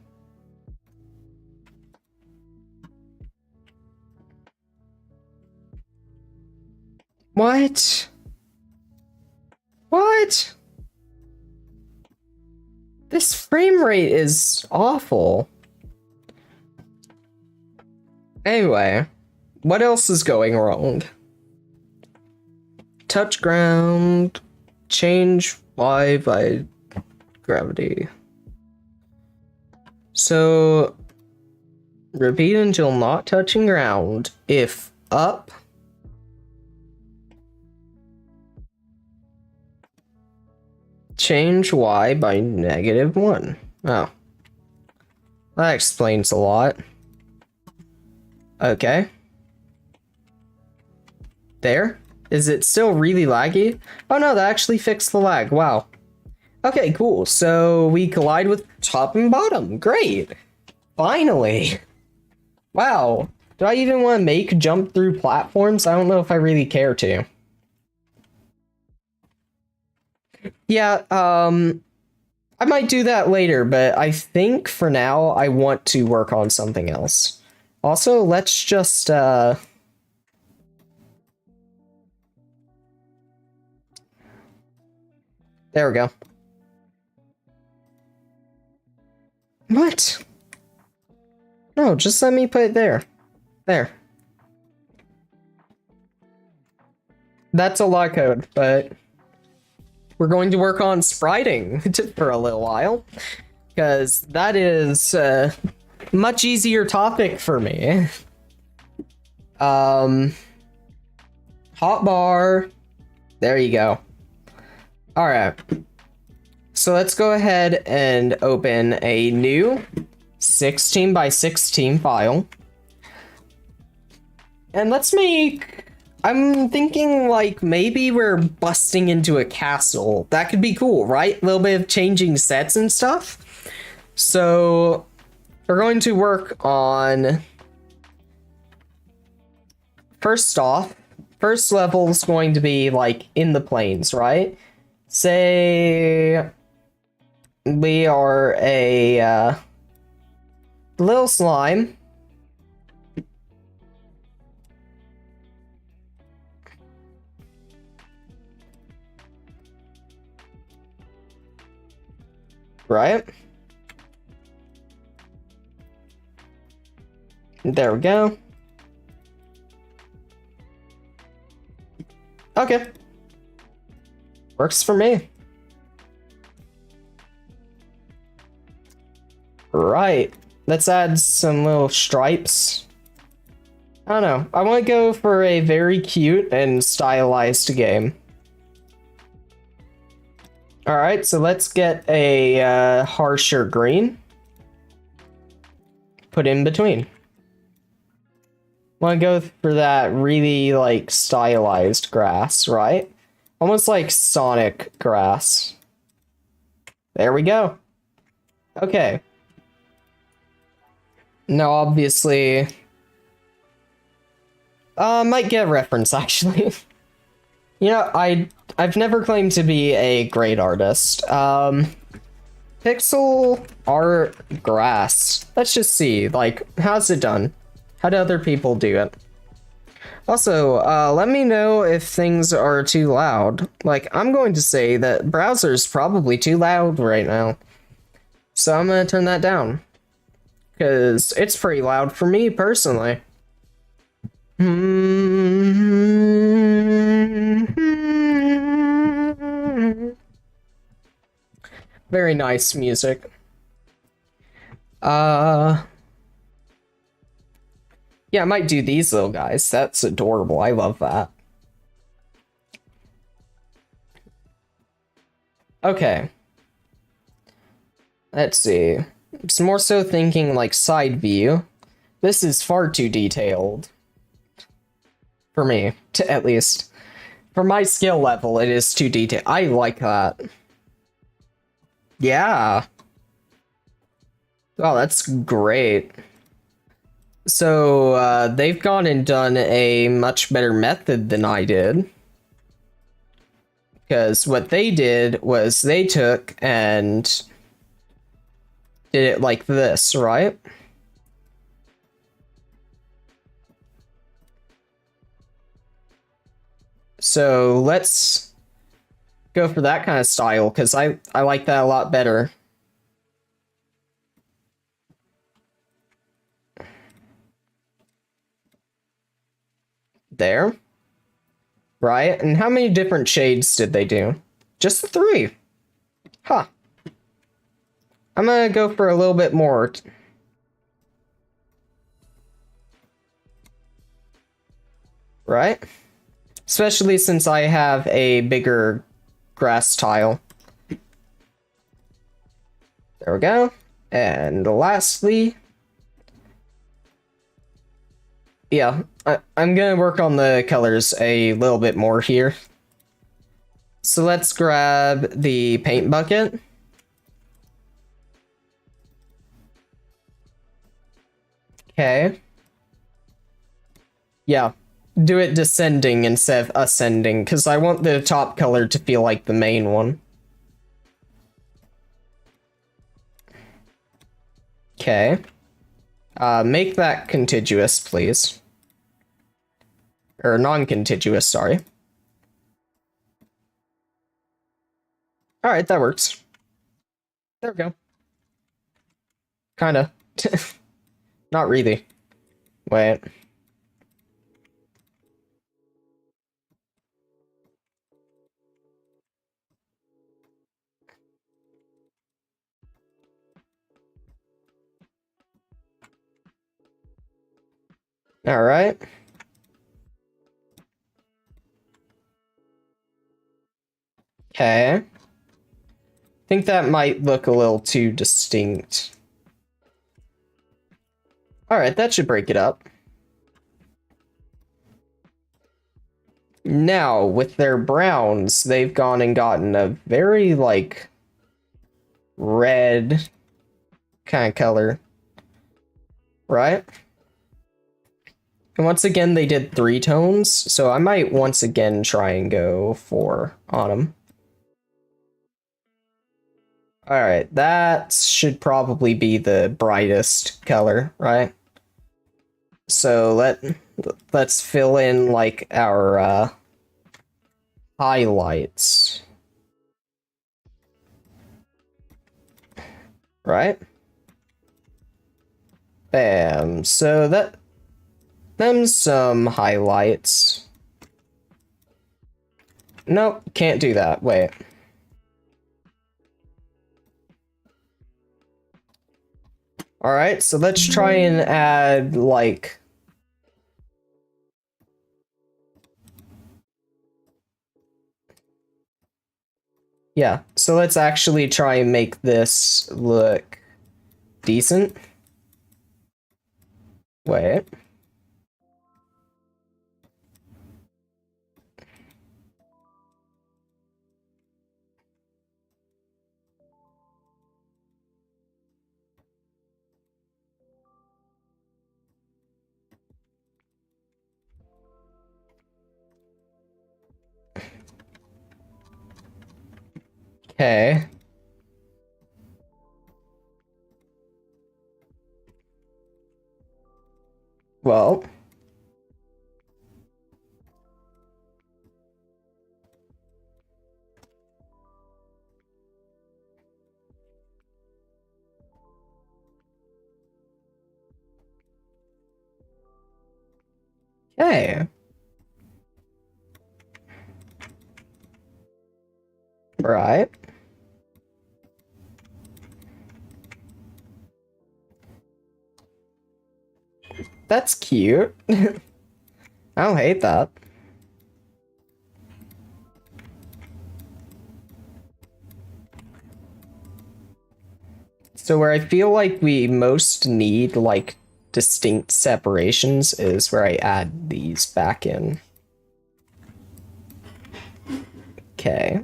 What? What? This frame rate is awful. Anyway, what else is going wrong? Touch ground, change Y by gravity. So, repeat until not touching ground. If up, change Y by -1. Oh. That explains a lot. Okay. There? Is it still really laggy? Oh no, that actually fixed the lag. Wow. Okay, cool. So we collide with top and bottom. Great. Finally. Wow. Do I even want to make jump through platforms? I don't know if I really care to. Yeah, I might do that later, but I think for now I want to work on something else. Also, let's just, there we go. What? No, just let me put it there. There. That's a lot of code, but we're going to work on spriting for a little while, because that is a much easier topic for me. Hotbar. There you go. All right. So let's go ahead and open a new 16 by 16 file. And let's make, I'm thinking like maybe we're busting into a castle. That could be cool, right? A little bit of changing sets and stuff. So we're going to work on, first off, first level is going to be like in the plains, right? Say we are a little slime. Right? There we go. Okay. Works for me. Right. Let's add some little stripes. I don't know. I want to go for a very cute and stylized game. Alright, so let's get a harsher green. Put in between. Want to go for that really, like, stylized grass, right? Almost like Sonic grass. There we go. Okay. Now, obviously... might get a reference, actually. You know, I've never claimed to be a great artist. Pixel art grass. Let's just see, like, how's it done? How do other people do it? Also, let me know if things are too loud. Like, I'm going to say that browser's probably too loud right now. So I'm gonna turn that down. Because it's pretty loud for me, personally. Very nice music. Yeah, I might do these little guys. That's adorable. I love that. Okay. Let's see. It's more so thinking like side view. This is far too detailed. For me, at least. For my skill level, it is too detailed. I like that. Yeah. Oh, that's great. So, they've gone and done a much better method than I did. Because what they did was they took and did it like this, right? So let's go for that kind of style, because I like that a lot better. There. Right? And how many different shades did they do? Just the 3. Huh. I'm gonna go for a little bit more. Right? Especially since I have a bigger grass tile. There we go. And lastly, yeah, I'm gonna work on the colors a little bit more here. So let's grab the paint bucket. Okay. Yeah, do it descending instead of ascending, because I want the top color to feel like the main one. Okay. Make that contiguous, please. Or non-contiguous, sorry. Alright, that works. There we go. Kinda. Not really. Wait. Alright. Okay. I think that might look a little too distinct. Alright, that should break it up. Now, with their browns, they've gone and gotten a very, like, red kind of color. Right? And once again, they did 3 tones, so I might once again try and go for autumn. Alright, that should probably be the brightest color, right? So let's fill in like our highlights. Right? Bam. So them's some highlights. Nope, can't do that. Wait. Alright, so let's try and add, like... Yeah, so let's actually try and make this look decent. Wait. Okay. Well. Okay. Right. That's cute. I don't hate that. So where I feel like we most need like distinct separations is where I add these back in. Okay.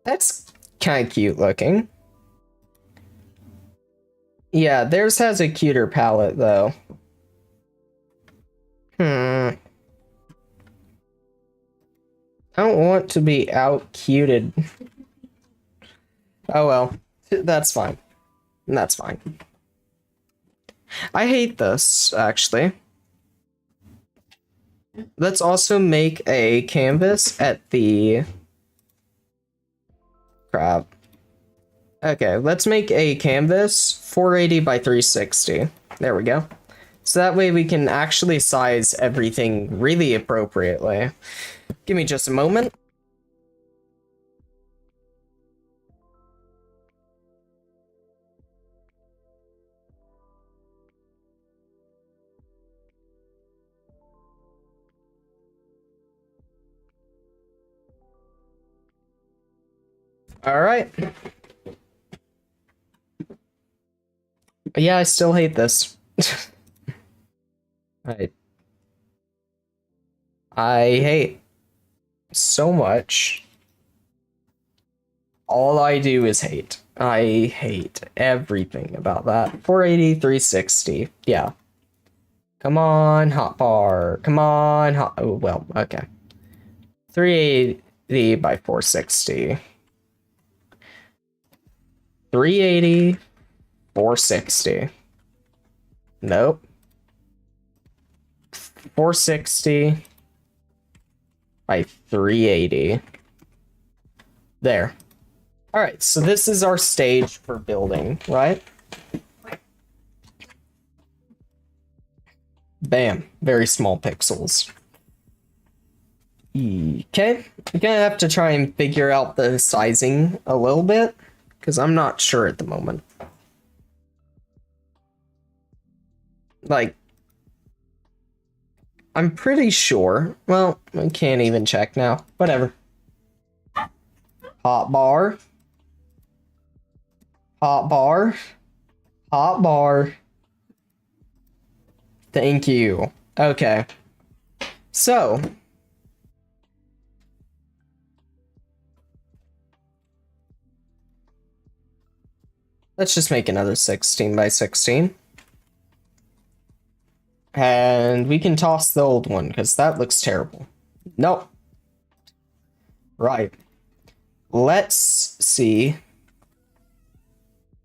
That's kind of cute looking. Yeah, theirs has a cuter palette though. I don't want to be out-cuted. Oh well, that's fine. That's fine. I hate this, actually. Let's also make a canvas at the... Crap. Okay, let's make a canvas 480 by 360. There we go. So that way we can actually size everything really appropriately. Give me just a moment. All right. Yeah, I still hate this. I hate so much. All I do is hate. I hate everything about that. 480, 360. Yeah. Come on, hotbar. Come on, hot. Oh, well, okay. 380 by 460. 380, 460. Nope. 460 by 380. There. All right, so this is our stage for building, right? Bam, very small pixels. Okay, I'm gonna have to try and figure out the sizing a little bit, because I'm not sure at the moment. Like, I'm pretty sure. Well, I can't even check now. Whatever. Hot bar. Hot bar. Hot bar. Thank you. Okay. So. Let's just make another 16 by 16. And we can toss the old one, because that looks terrible. Nope. Right. Let's see.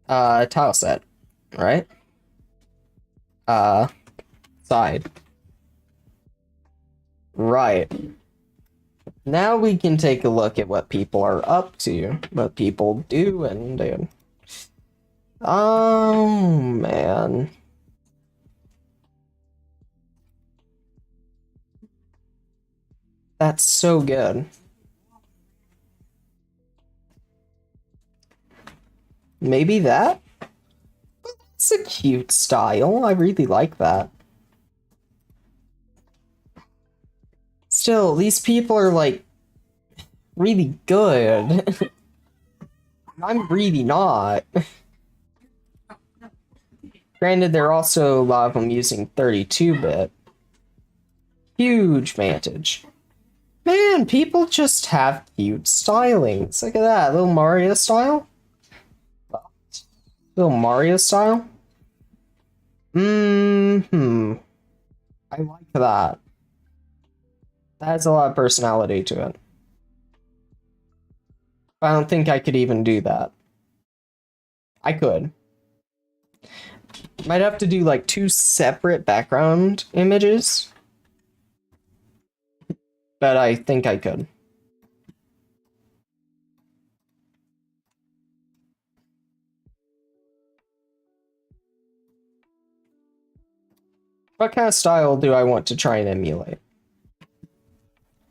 Tile set, right? Side. Right. Now we can take a look at what people are up to, what people do and do. Oh, man. That's so good. Maybe that? It's a cute style. I really like that. Still, these people are, like, really good. I'm really not. Granted, there are also a lot of them using 32-bit. Huge advantage. Man, people just have cute stylings. Look at that, little Mario style. Little Mario style. I like that. That has a lot of personality to it. I don't think I could even do that. I could. Might have to do like 2 separate background images. But I think I could. What kind of style do I want to try and emulate?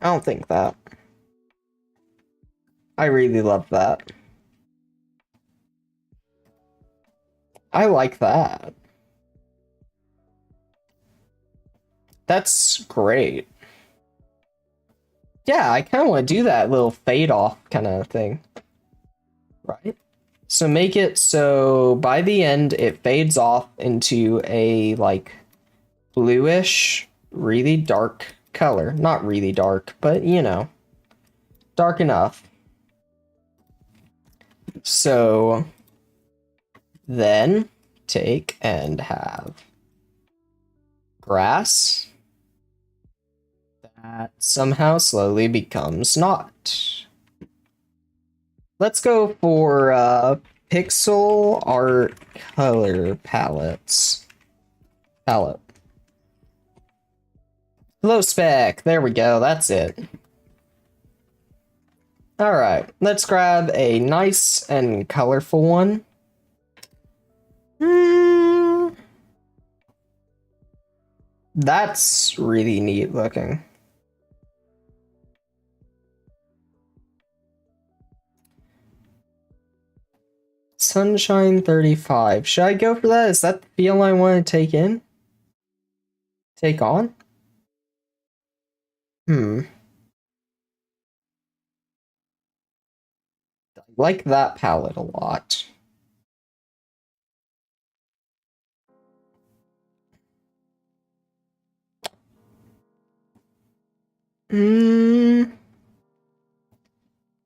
I don't think that. I really love that. I like that. That's great. Yeah, I kind of want to do that little fade off kind of thing. Right? So make it so by the end it fades off into a like bluish, really dark color. Not really dark, but you know, dark enough. So then take and have grass that somehow slowly becomes not. Let's go for pixel art color palette. Low spec. There we go. That's it. All right. Let's grab a nice and colorful one. That's really neat looking. Sunshine 35. Should I go for that? Is that the feel I want to take in? Take on? I like that palette a lot.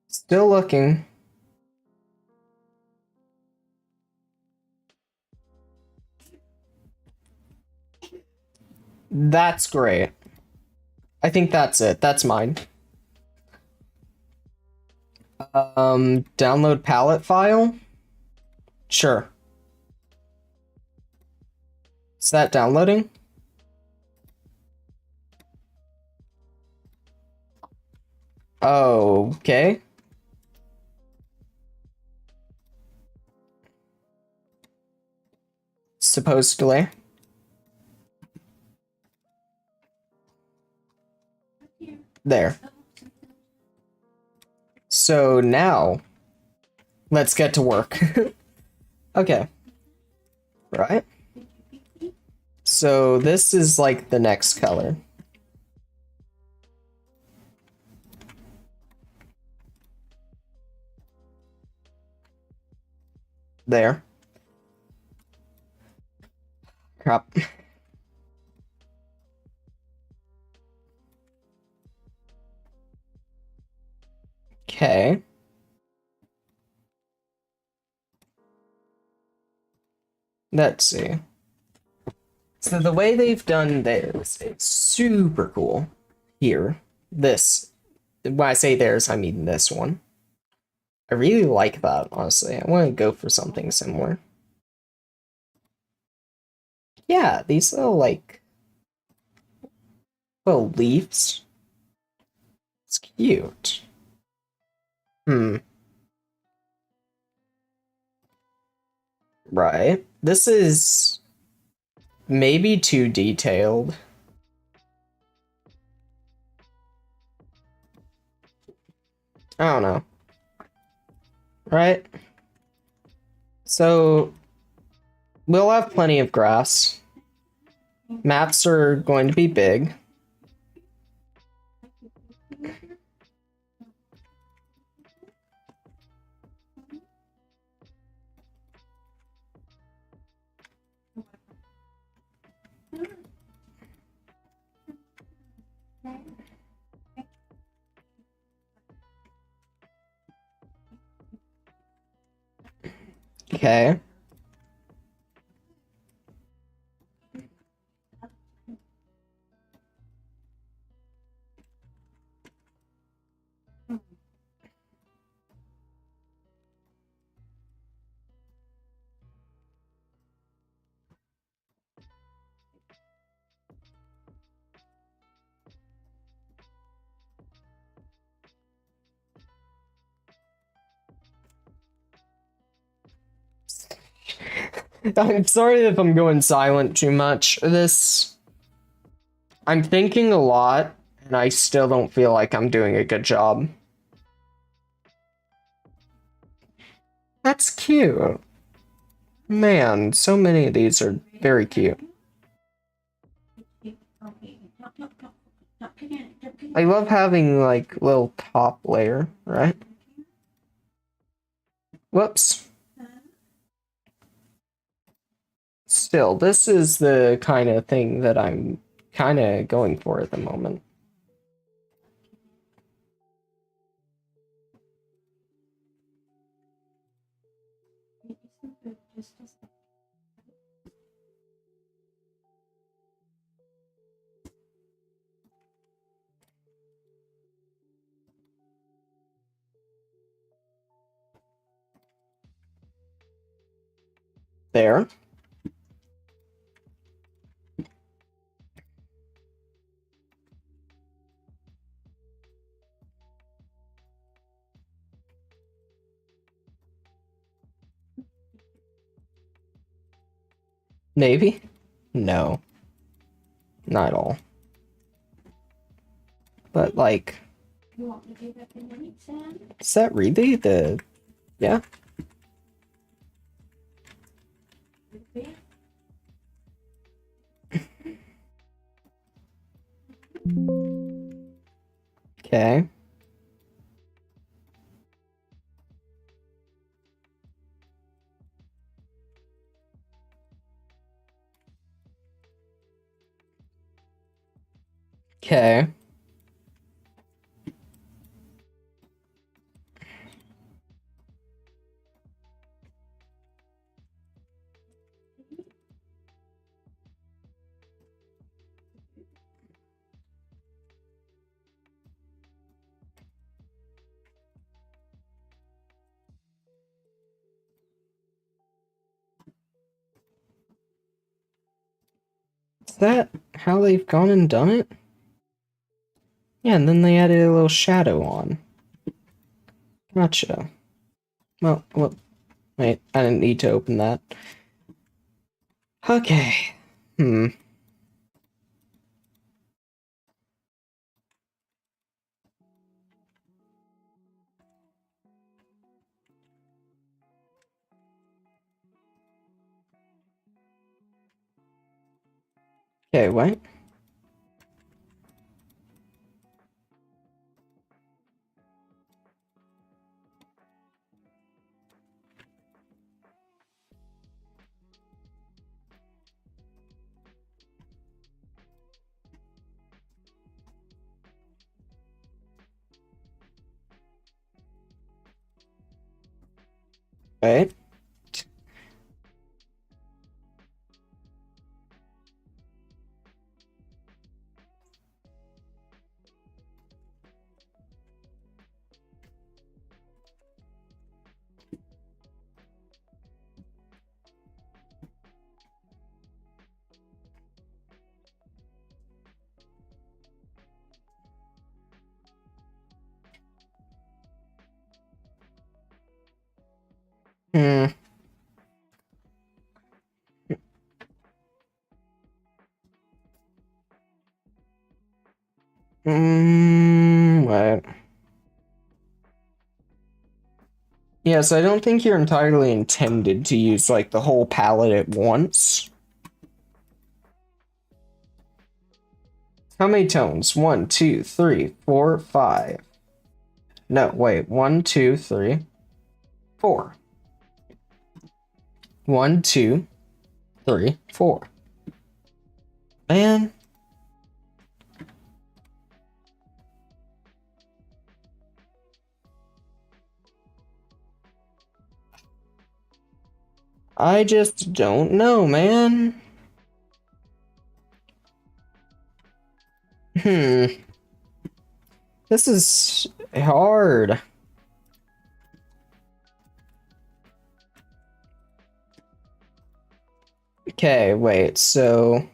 Still looking. That's great. I think that's it. That's mine. Download palette file? Sure. Is that downloading? Okay. Supposedly. There. So now, let's get to work. Okay. Right. So this is like the next color. There. Crap. Okay. Let's see. So the way they've done theirs is super cool. Here. This. When I say theirs, I mean this one. I really like that, honestly. I want to go for something similar. Yeah, these little, like, little leaves. It's cute. Right. This is maybe too detailed. I don't know. Right? So, we'll have plenty of grass. Maps are going to be big. Okay. I'm sorry if I'm going silent too much. I'm thinking a lot, and I still don't feel like I'm doing a good job. That's cute. Man, so many of these are very cute. I love having, like, little top layer, right? Whoops. Still, this is the kind of thing that I'm kind of going for at the moment. There. Navy? No. Not at all. But like, You want me to give it an exam? is that really the, yeah? Okay. Okay. Is that how they've gone and done it? Yeah, and then they added a little shadow on. Gotcha. Well, wait, I didn't need to open that. Okay. Okay, wait. Wait. Hmm. Wait. Yes, I don't think you're entirely intended to use, like, the whole palette at once. How many tones? 1, 2, 3, 4, 5. No, wait. 1, 2, 3, 4. 1, 2, 3, 4. Man. I just don't know, man. This is hard. Okay, wait, so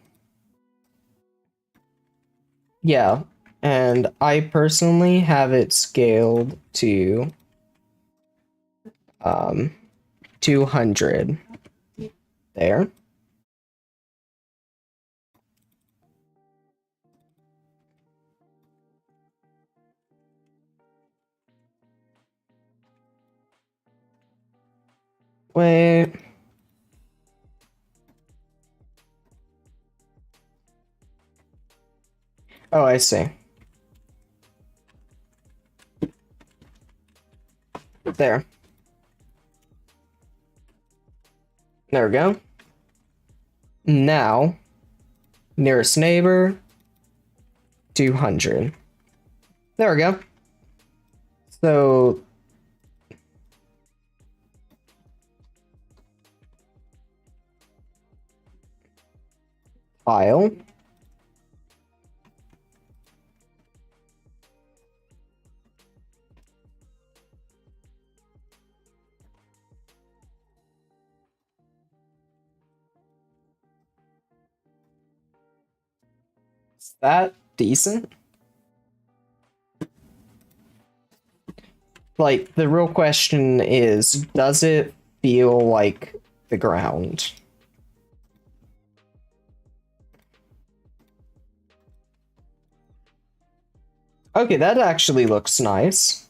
yeah, and I personally have it scaled to 200 there. Wait. Oh, I see. There. There we go. Now, nearest neighbor, 200. There we go. So, tile. Is that decent? Like, the real question is, does it feel like the ground? Okay, that actually looks nice.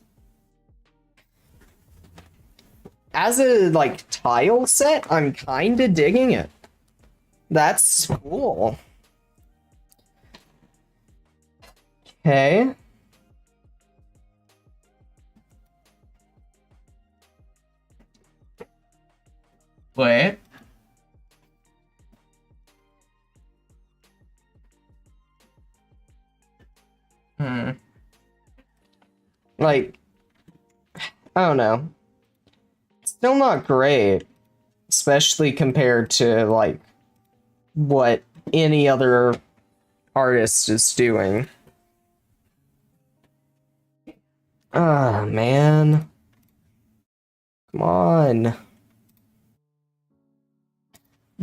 As a, like, tile set, I'm kinda digging it. That's cool. Okay. Wait. Like, I don't know. Still not great, especially compared to, like, what any other artist is doing. Ah, man. Come on.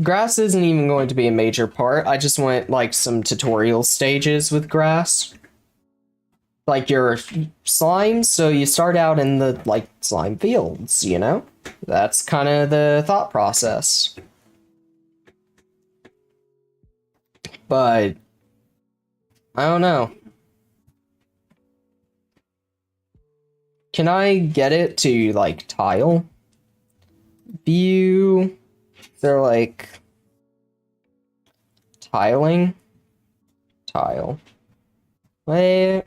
Grass isn't even going to be a major part. I just want, like, some tutorial stages with grass. Like your slime, so you start out in the, like, slime fields, you know? That's kind of the thought process. But I don't know. Can I get it to, like, tile? View. They're like tiling. Tile. Wait.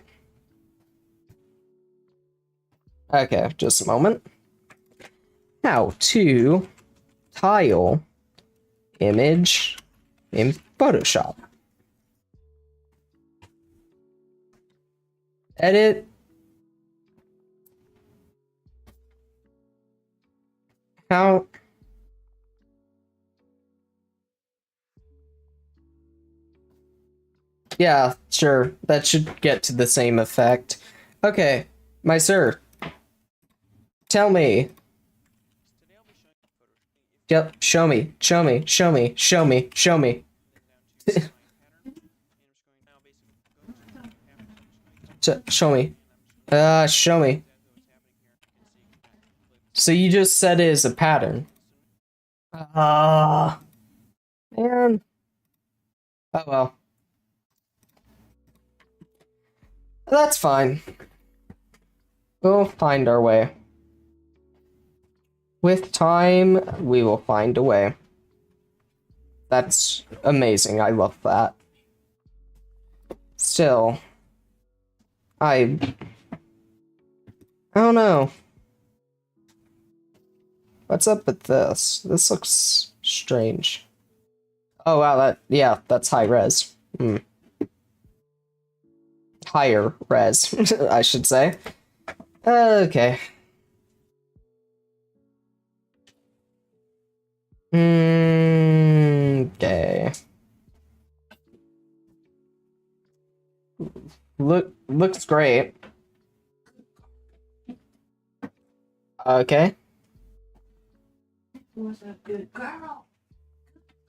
Okay, just a moment. How to tile image in Photoshop. Edit. How? Yeah, sure. That should get to the same effect. Okay, my sir. Tell me. Yep, show me, show me, show me, show me, show me. Show me. Show me. So you just said it is a pattern. Ah, man. Oh well. That's fine. We'll find our way. With time, we will find a way. That's amazing. I love that. Still, I don't know. What's up with this? This looks strange. Oh wow, that's high res. Higher res, I should say. Okay. Okay. Looks great. Okay. Was a good girl.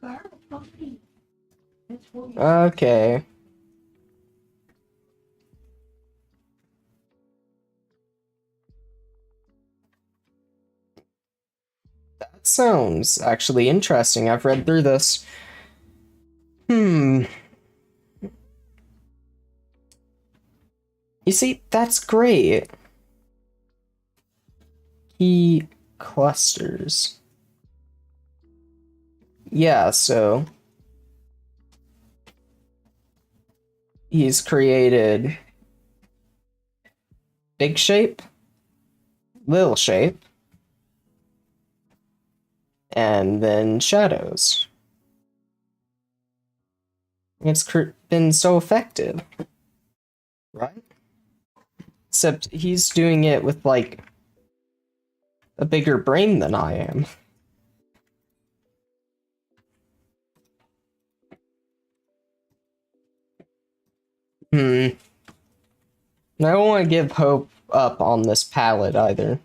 Girl, puppy. That's what we Okay. That sounds actually interesting. I've read through this. You see, that's great. Key clusters. Yeah, so he's created big shape, little shape, and then shadows. It's been so effective, right? Except he's doing it with, like, a bigger brain than I am. I don't want to give hope up on this palette either.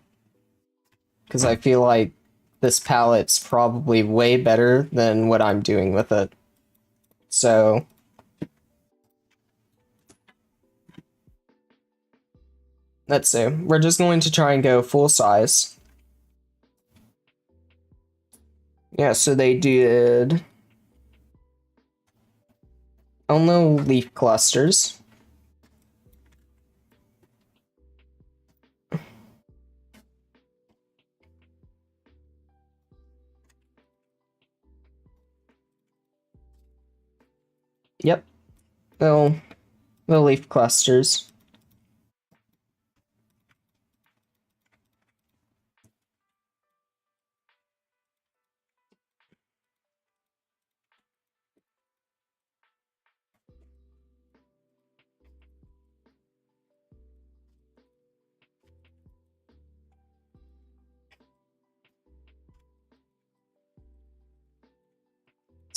Because I feel like this palette's probably way better than what I'm doing with it. So let's see. We're just going to try and go full size. Yeah, so they did only leaf clusters. Yep. The leaf clusters.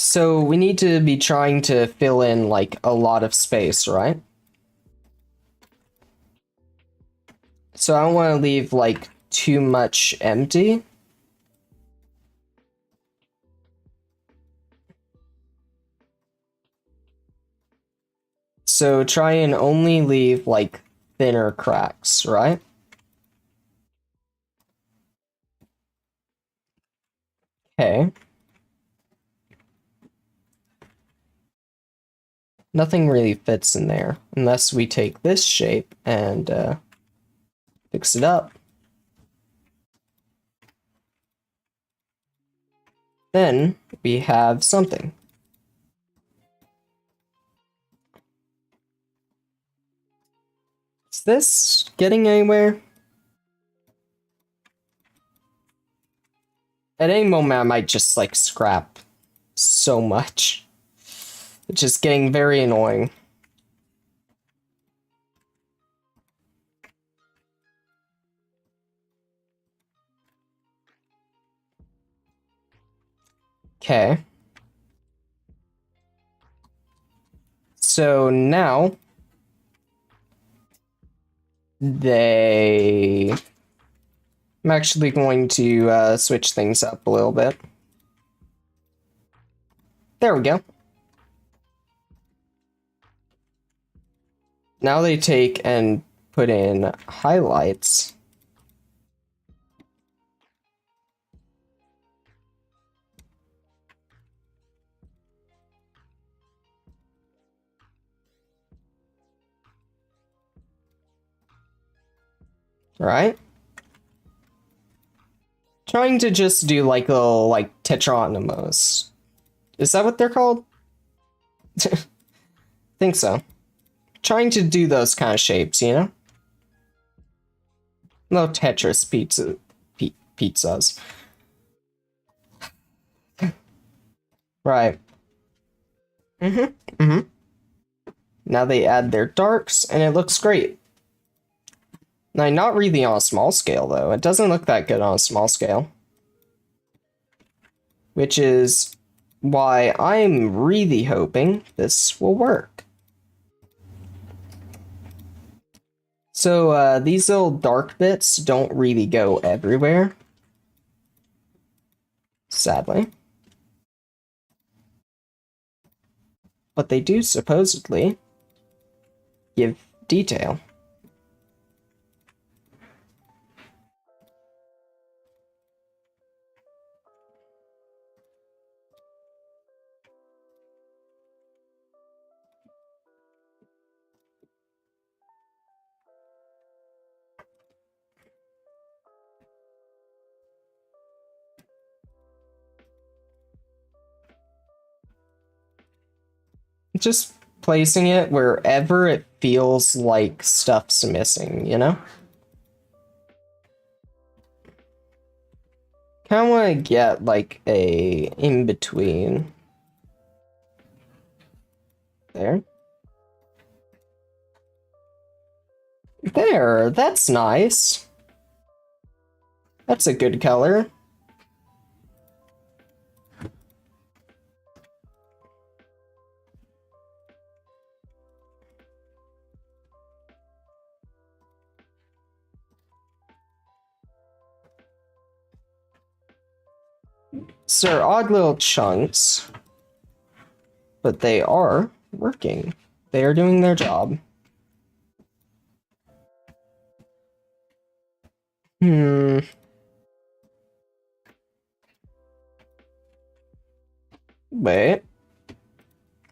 So we need to be trying to fill in like a lot of space, right? So I don't want to leave like too much empty. So try and only leave like thinner cracks, right? Okay. Nothing really fits in there unless we take this shape and fix it up. Then we have something. Is this getting anywhere? At any moment I might just like scrap so much. It's just getting very annoying. Okay. So now I'm actually going to switch things up a little bit. There we go. Now they take and put in highlights. Right? Trying to just do like little like tetronymus. Is that what they're called? Think so. Trying to do those kind of shapes, you know? No Tetris pizzas. Right. Mm-hmm. Now they add their darks, and it looks great. Now, not really on a small scale, though. It doesn't look that good on a small scale. Which is why I'm really hoping this will work. So, these little dark bits don't really go everywhere. Sadly. But they do supposedly give detail. Just placing it wherever it feels like stuff's missing, you know? Kind of want to get like a in between. There. There, that's nice. That's a good color. So they're odd little chunks, but they are working. They are doing their job. Wait.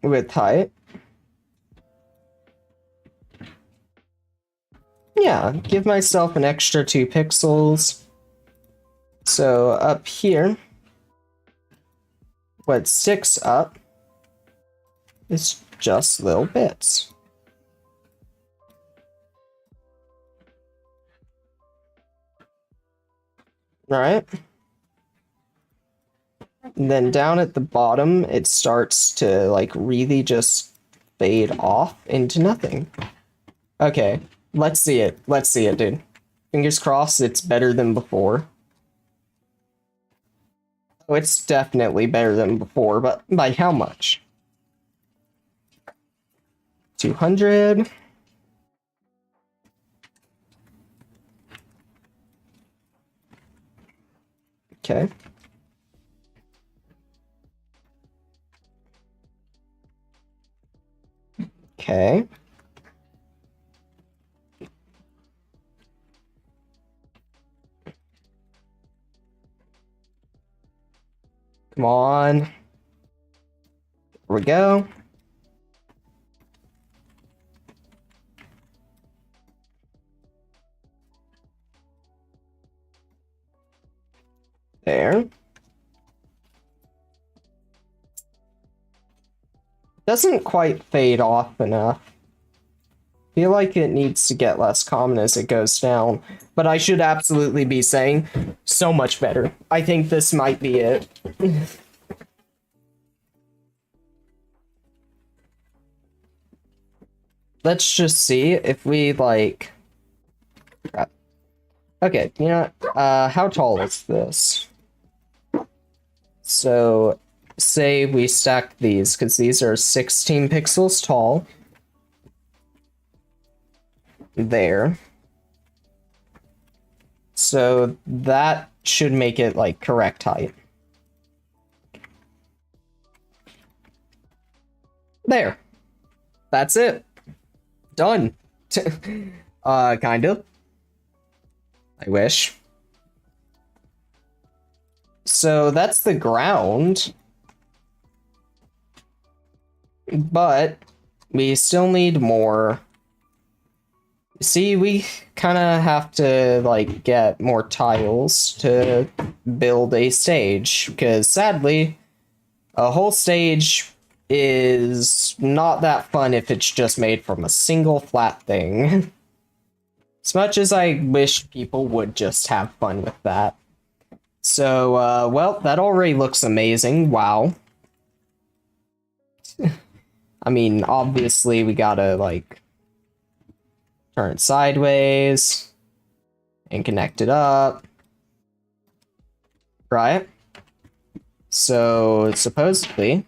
With height. Yeah, give myself an extra 2 pixels. So up here, what sticks up is just little bits. Alright. And then down at the bottom, it starts to like really just fade off into nothing. Okay, let's see it. Let's see it, dude. Fingers crossed it's better than before. Oh, it's definitely better than before, but by how much? 200. Okay. Okay. Come on. Here we go. There. Doesn't quite fade off enough. Feel like it needs to get less common as it goes down, but I should absolutely be saying so much better. I think this might be it. Let's just see if we like... Crap. Okay, you know what? How tall is this? So, say we stack these, because these are 16 pixels tall. There. So that should make it like correct height. There. That's it. Done. Kind of. I wish. So that's the ground. But we still need more. See, we kind of have to, like, get more tiles to build a stage, because sadly, a whole stage is not that fun if it's just made from a single flat thing. As much as I wish people would just have fun with that. So, well, that already looks amazing. Wow. I mean, obviously, we gotta, like... turn it sideways and connect it up, right? So supposedly,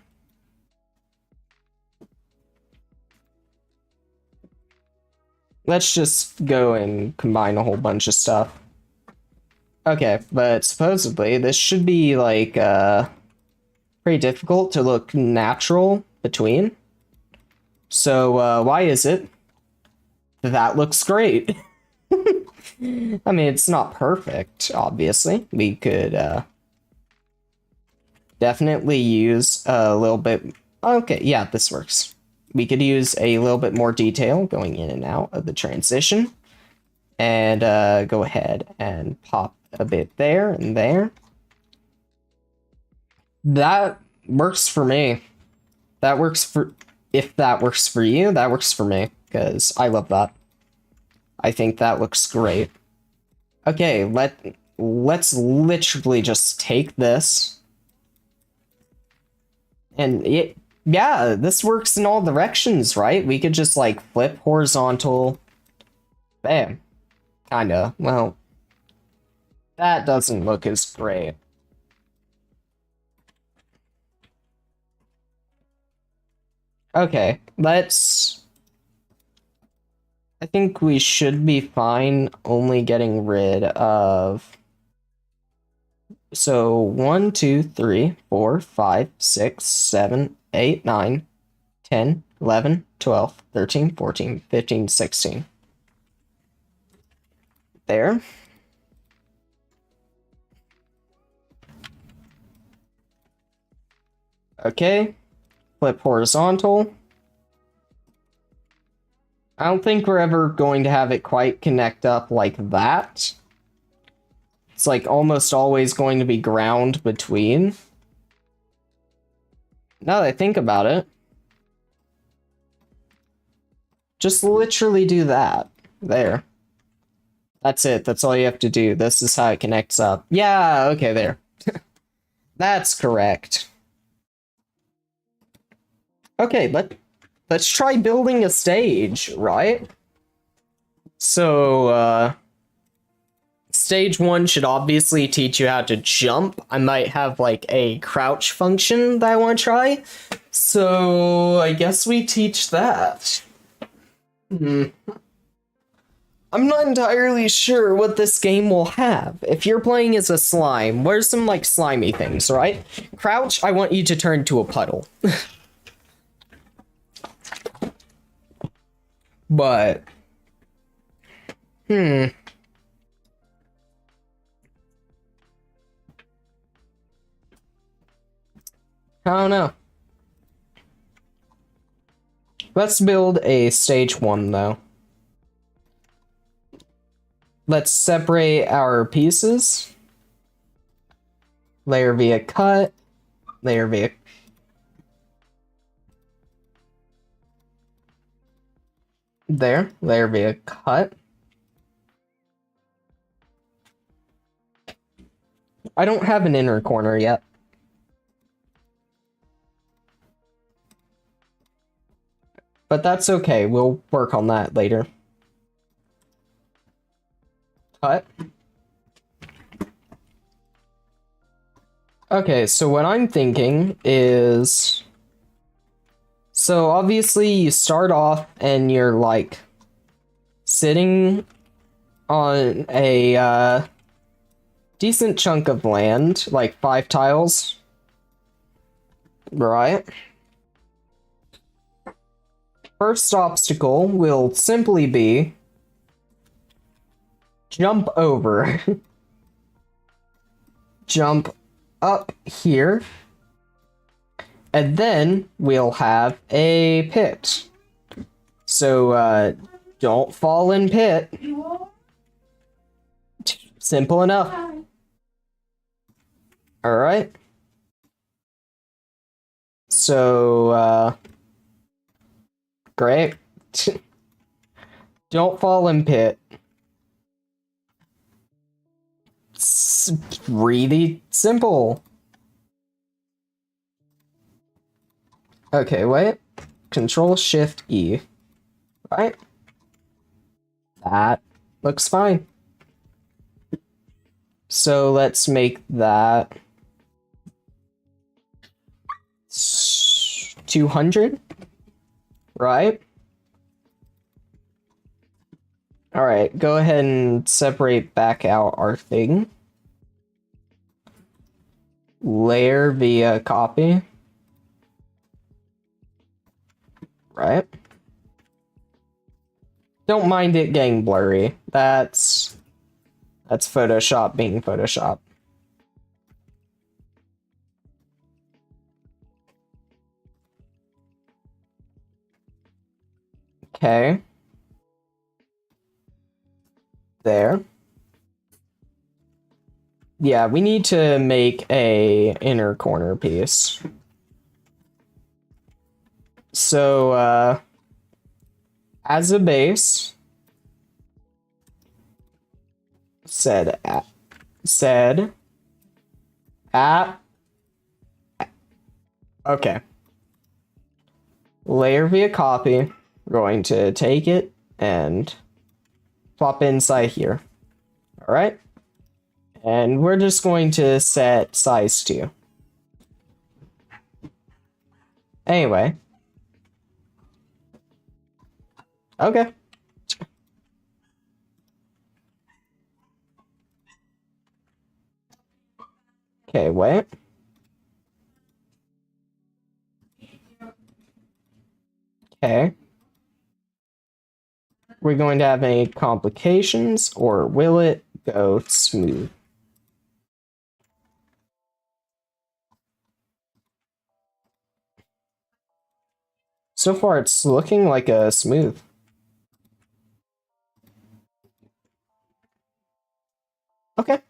let's just go and combine a whole bunch of stuff. Okay, but supposedly this should be like pretty difficult to look natural between. So why is it? That looks great. I mean, it's not perfect, obviously. We could definitely use a little bit... Okay, yeah, this works. We could use a little bit more detail going in and out of the transition. And go ahead and pop a bit there and there. That works for me. That works for... If that works for you, that works for me. Because I love that. I think that looks great. Okay, let's literally just take this. And Yeah, this works in all directions, right? We could just like flip horizontal. Bam. Kinda. Well, that doesn't look as great. Okay, let's... I think we should be fine only getting rid of... So 1, 2, 3, 4, 5, 6, 7, 8, 9, 10, 11, 12, 13, 14, 15, 16. There. Okay. Flip horizontal. I don't think we're ever going to have it quite connect up like that. It's like almost always going to be ground between. Now that I think about it, just literally do that. There. That's it. That's all you have to do. This is how it connects up. Yeah, okay, there. That's correct. Okay, let's try building a stage, right? So, stage 1 should obviously teach you how to jump. I might have like a crouch function that I want to try. So I guess we teach that. I'm not entirely sure what this game will have. If you're playing as a slime, where's some like slimy things, right? Crouch, I want you to turn to a puddle. But, I don't know. Let's build a stage 1 though. Let's separate our pieces. Layer via cut. Layer via... There. Layer via cut. I don't have an inner corner yet. But that's okay. We'll work on that later. Cut. Okay, so what I'm thinking is... So obviously you start off and you're like sitting on a decent chunk of land, like 5 tiles. Right? First obstacle will simply be jump over. Jump up here. And then we'll have a pit. So, don't fall in pit. Simple enough. Alright. So, great. Don't fall in pit. It's really simple. Okay, wait. Control Shift E. Right? That looks fine. So let's make that 200. Right? Alright, go ahead and separate back out our thing. Layer via copy. Right? Don't mind it getting blurry. That's Photoshop being Photoshop. Okay. There. Yeah, we need to make a inner corner piece. So, as a base, said at, okay. layer via copy. We're going to take it and plop it inside here. All right. And we're just going to set size to. Anyway. Okay. Okay, wait. Okay. We're going to have any complications, or will it go smooth? So far, it's looking like a smooth. Okay.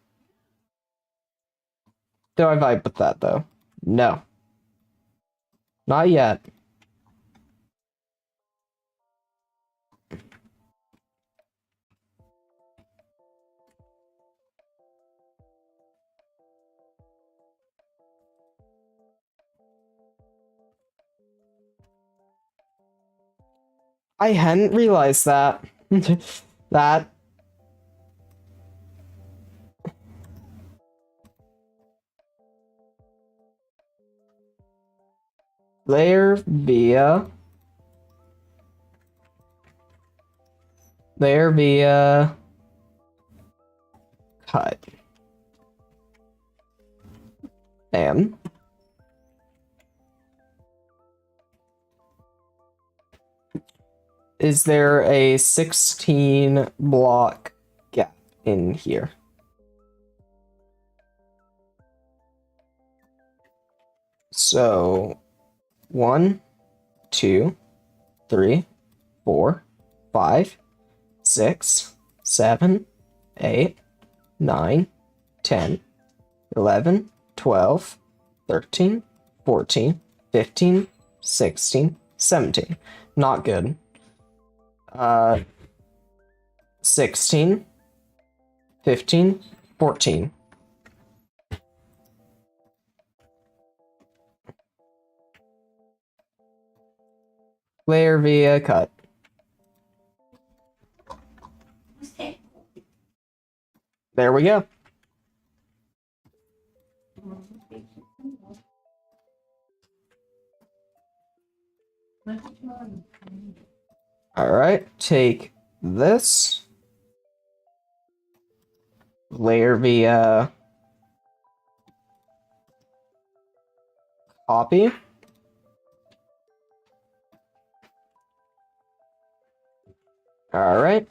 Do I vibe with that, though? No. Not yet. I hadn't realized that. That. Layer via cut. And is there a 16 block gap in here? So 1, 2, 3, 4, 5, 6, 7, 8, 9, 10, 11, 12, 13, 14, 15, 16, 17. Not good. 16, 15, 14. Layer via cut. There we go. All right, take this. Layer via copy. All right.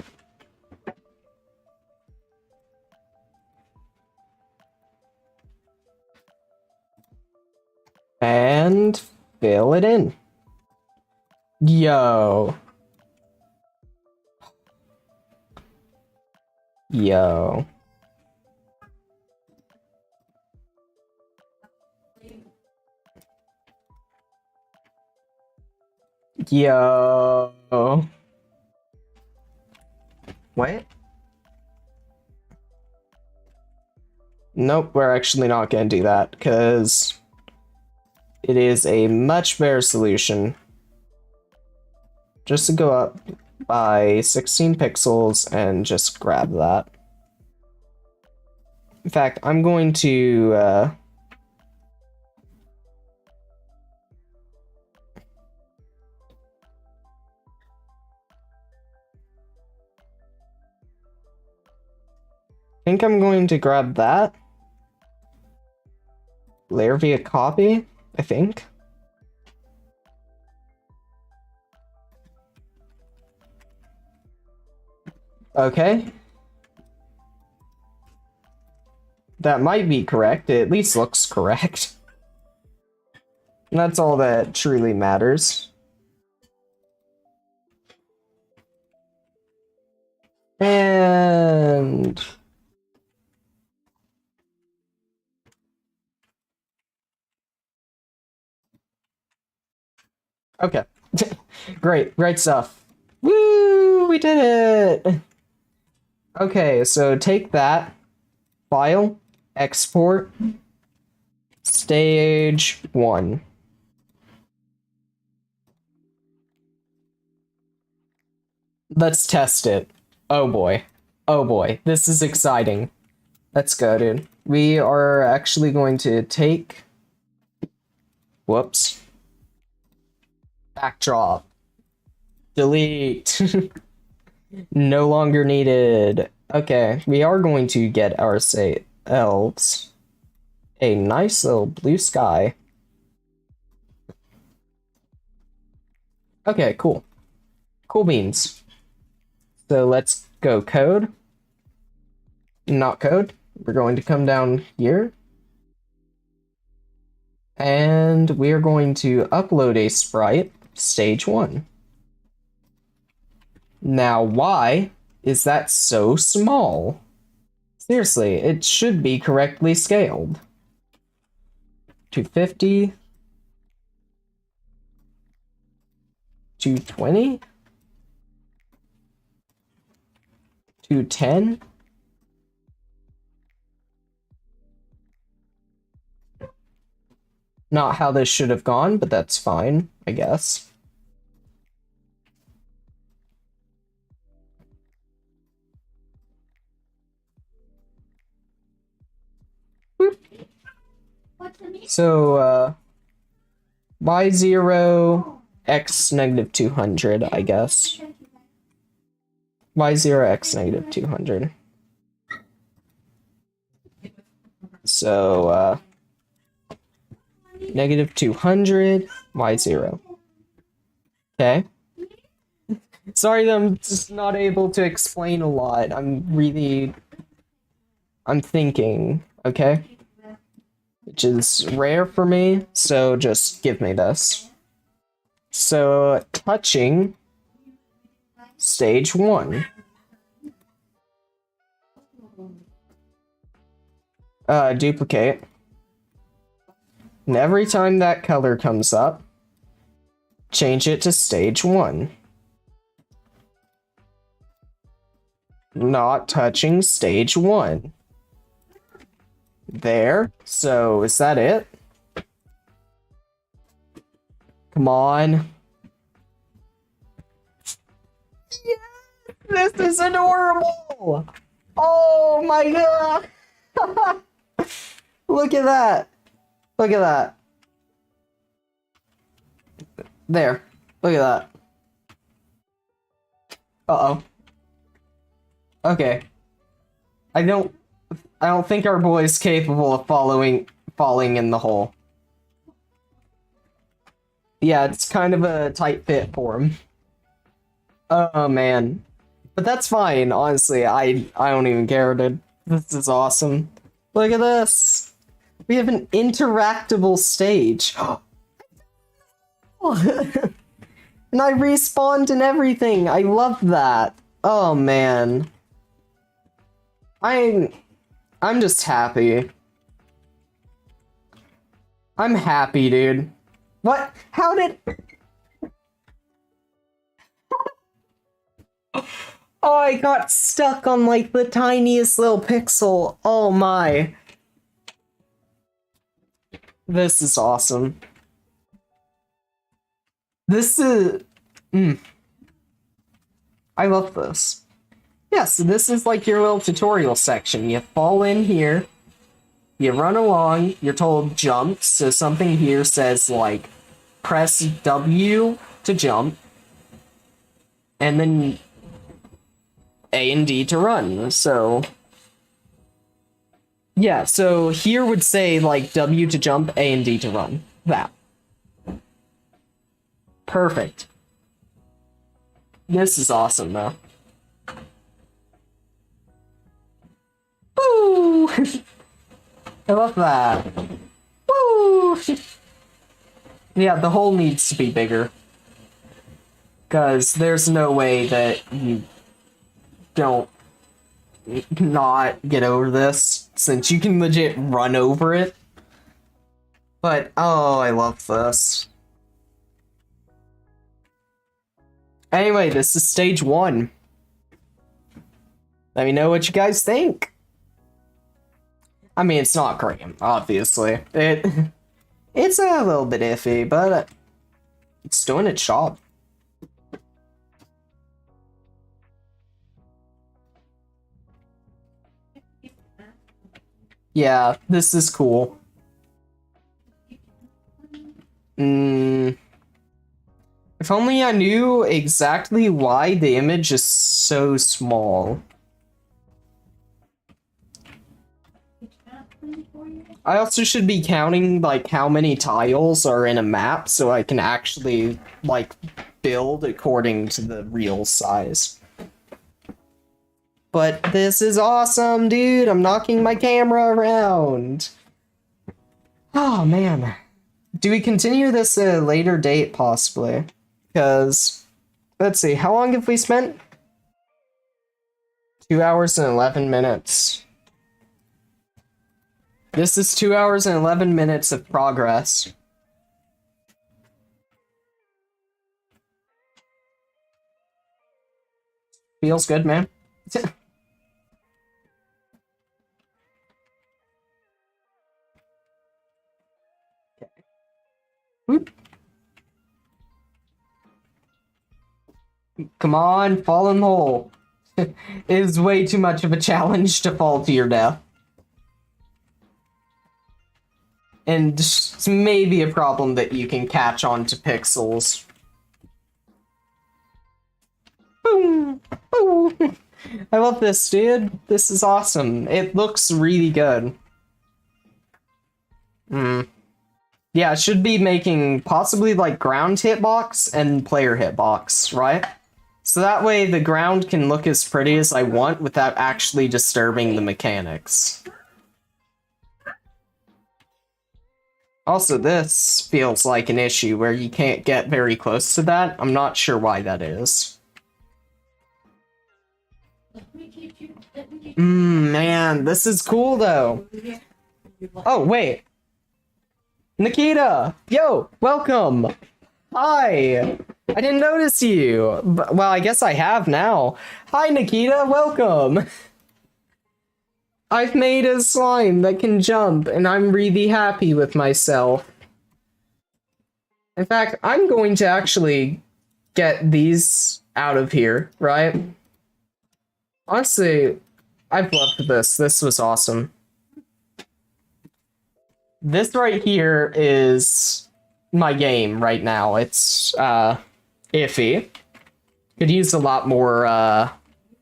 And fill it in. Yo. Yo. Yo. What? Nope, we're actually not going to do that because it is a much better solution just to go up by 16 pixels and just grab that. In fact, I'm going to think I'm going to grab that. Layer via copy, I think. Okay. That might be correct. It at least looks correct. And that's all that truly matters. And okay. Great stuff. Woo! We did it! Okay, so take that, file, export, stage 1. Let's test it. Oh boy. Oh boy. This is exciting. Let's go, dude. We are actually going to take... Whoops. Backdrop. Delete. No longer needed. Okay, we are going to get ourselves a nice little blue sky. Okay, cool. Cool beans. So let's go code. Not code. We're going to come down here. And we're going to upload a sprite, stage 1. Now, why is that so small? Seriously, it should be correctly scaled. 250. 220. 210. Not how this should have gone, but that's fine, I guess. So, y0 x negative 200, I guess. y0 x negative 200. So, negative 200, y0. Okay. Sorry that I'm just not able to explain a lot. I'm thinking, okay? Which is rare for me, so just give me this. So, touching stage 1. Duplicate. And every time that color comes up, change it to stage 1. Not touching stage 1. There. So, is that it? Come on. Yes! This is adorable! Oh my god! Look at that! Look at that. There. Look at that. Uh-oh. Okay. I don't think our boy is capable of falling in the hole. Yeah, it's kind of a tight fit for him. Oh man. But that's fine, honestly. I don't even care, dude. This is awesome. Look at this. We have an interactable stage. And I respawned and everything. I love that. Oh man. I'm just happy. I'm happy, dude. What? How did... Oh, I got stuck on like the tiniest little pixel. Oh my. This is awesome. This is... I love this. Yeah, so this is like your little tutorial section. You fall in here, you run along, you're told jump, so something here says like press W to jump, and then A and D to run. So yeah, so here would say like W to jump, A and D to run. That. Perfect. This is awesome though. Woo! I love that. Woo! Yeah, the hole needs to be bigger. Because there's no way that you don't not get over this, since you can legit run over it. But, oh, I love this. Anyway, this is stage 1. Let me know what you guys think. I mean, it's not great, obviously. It's a little bit iffy, but it's doing its job. Yeah, this is cool. If only I knew exactly why the image is so small. I also should be counting, like, how many tiles are in a map so I can actually, like, build according to the real size. But this is awesome, dude! I'm knocking my camera around! Oh, man. Do we continue this at a later date, possibly? Because, let's see, how long have we spent? 2 hours and 11 minutes. This is 2 hours and 11 minutes of progress. Feels good, man. Whoop. Come on, fall in the hole. It is way too much of a challenge to fall to your death. And it's maybe a problem that you can catch on to pixels. Boom! Boom! I love this, dude. This is awesome. It looks really good. Yeah, it should be making possibly like ground hitbox and player hitbox, right? So that way the ground can look as pretty as I want without actually disturbing the mechanics. Also, this feels like an issue where you can't get very close to that. I'm not sure why that is. Man, this is cool though. Oh, wait. Nikita! Yo, welcome! Hi! I didn't notice you. Well, I guess I have now. Hi, Nikita, welcome! I've made a slime that can jump, and I'm really happy with myself. In fact, I'm going to actually get these out of here, right? Honestly, I've loved this. This was awesome. This right here is my game right now. It's, iffy. Could use a lot more,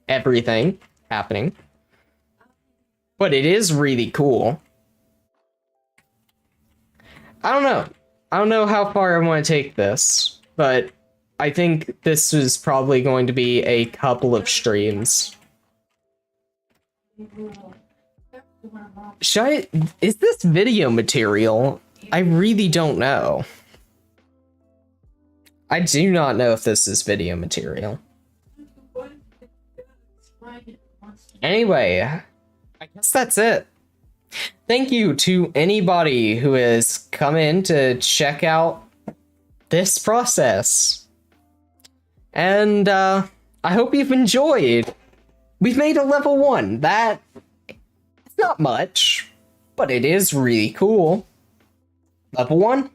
everything happening. But it is really cool. I don't know. I don't know how far I want to take this, but I think this is probably going to be a couple of streams. Is this video material? I really don't know. I do not know if this is video material. Anyway, I guess that's it. Thank you to anybody who has come in to check out this process. And I hope you've enjoyed. We've made a level 1. That it's not much, but it is really cool. Level 1?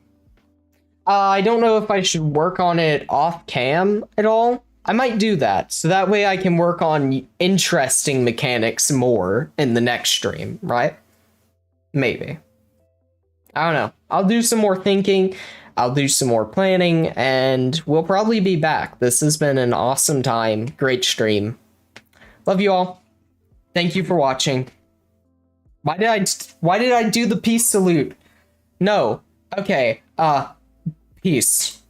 I don't know if I should work on it off cam at all. I might do that, so that way I can work on interesting mechanics more in the next stream, right? Maybe. I don't know. I'll do some more thinking, I'll do some more planning, and we'll probably be back. This has been an awesome time. Great stream. Love you all. Thank you for watching. Why did I do the peace salute? No. Okay. Peace.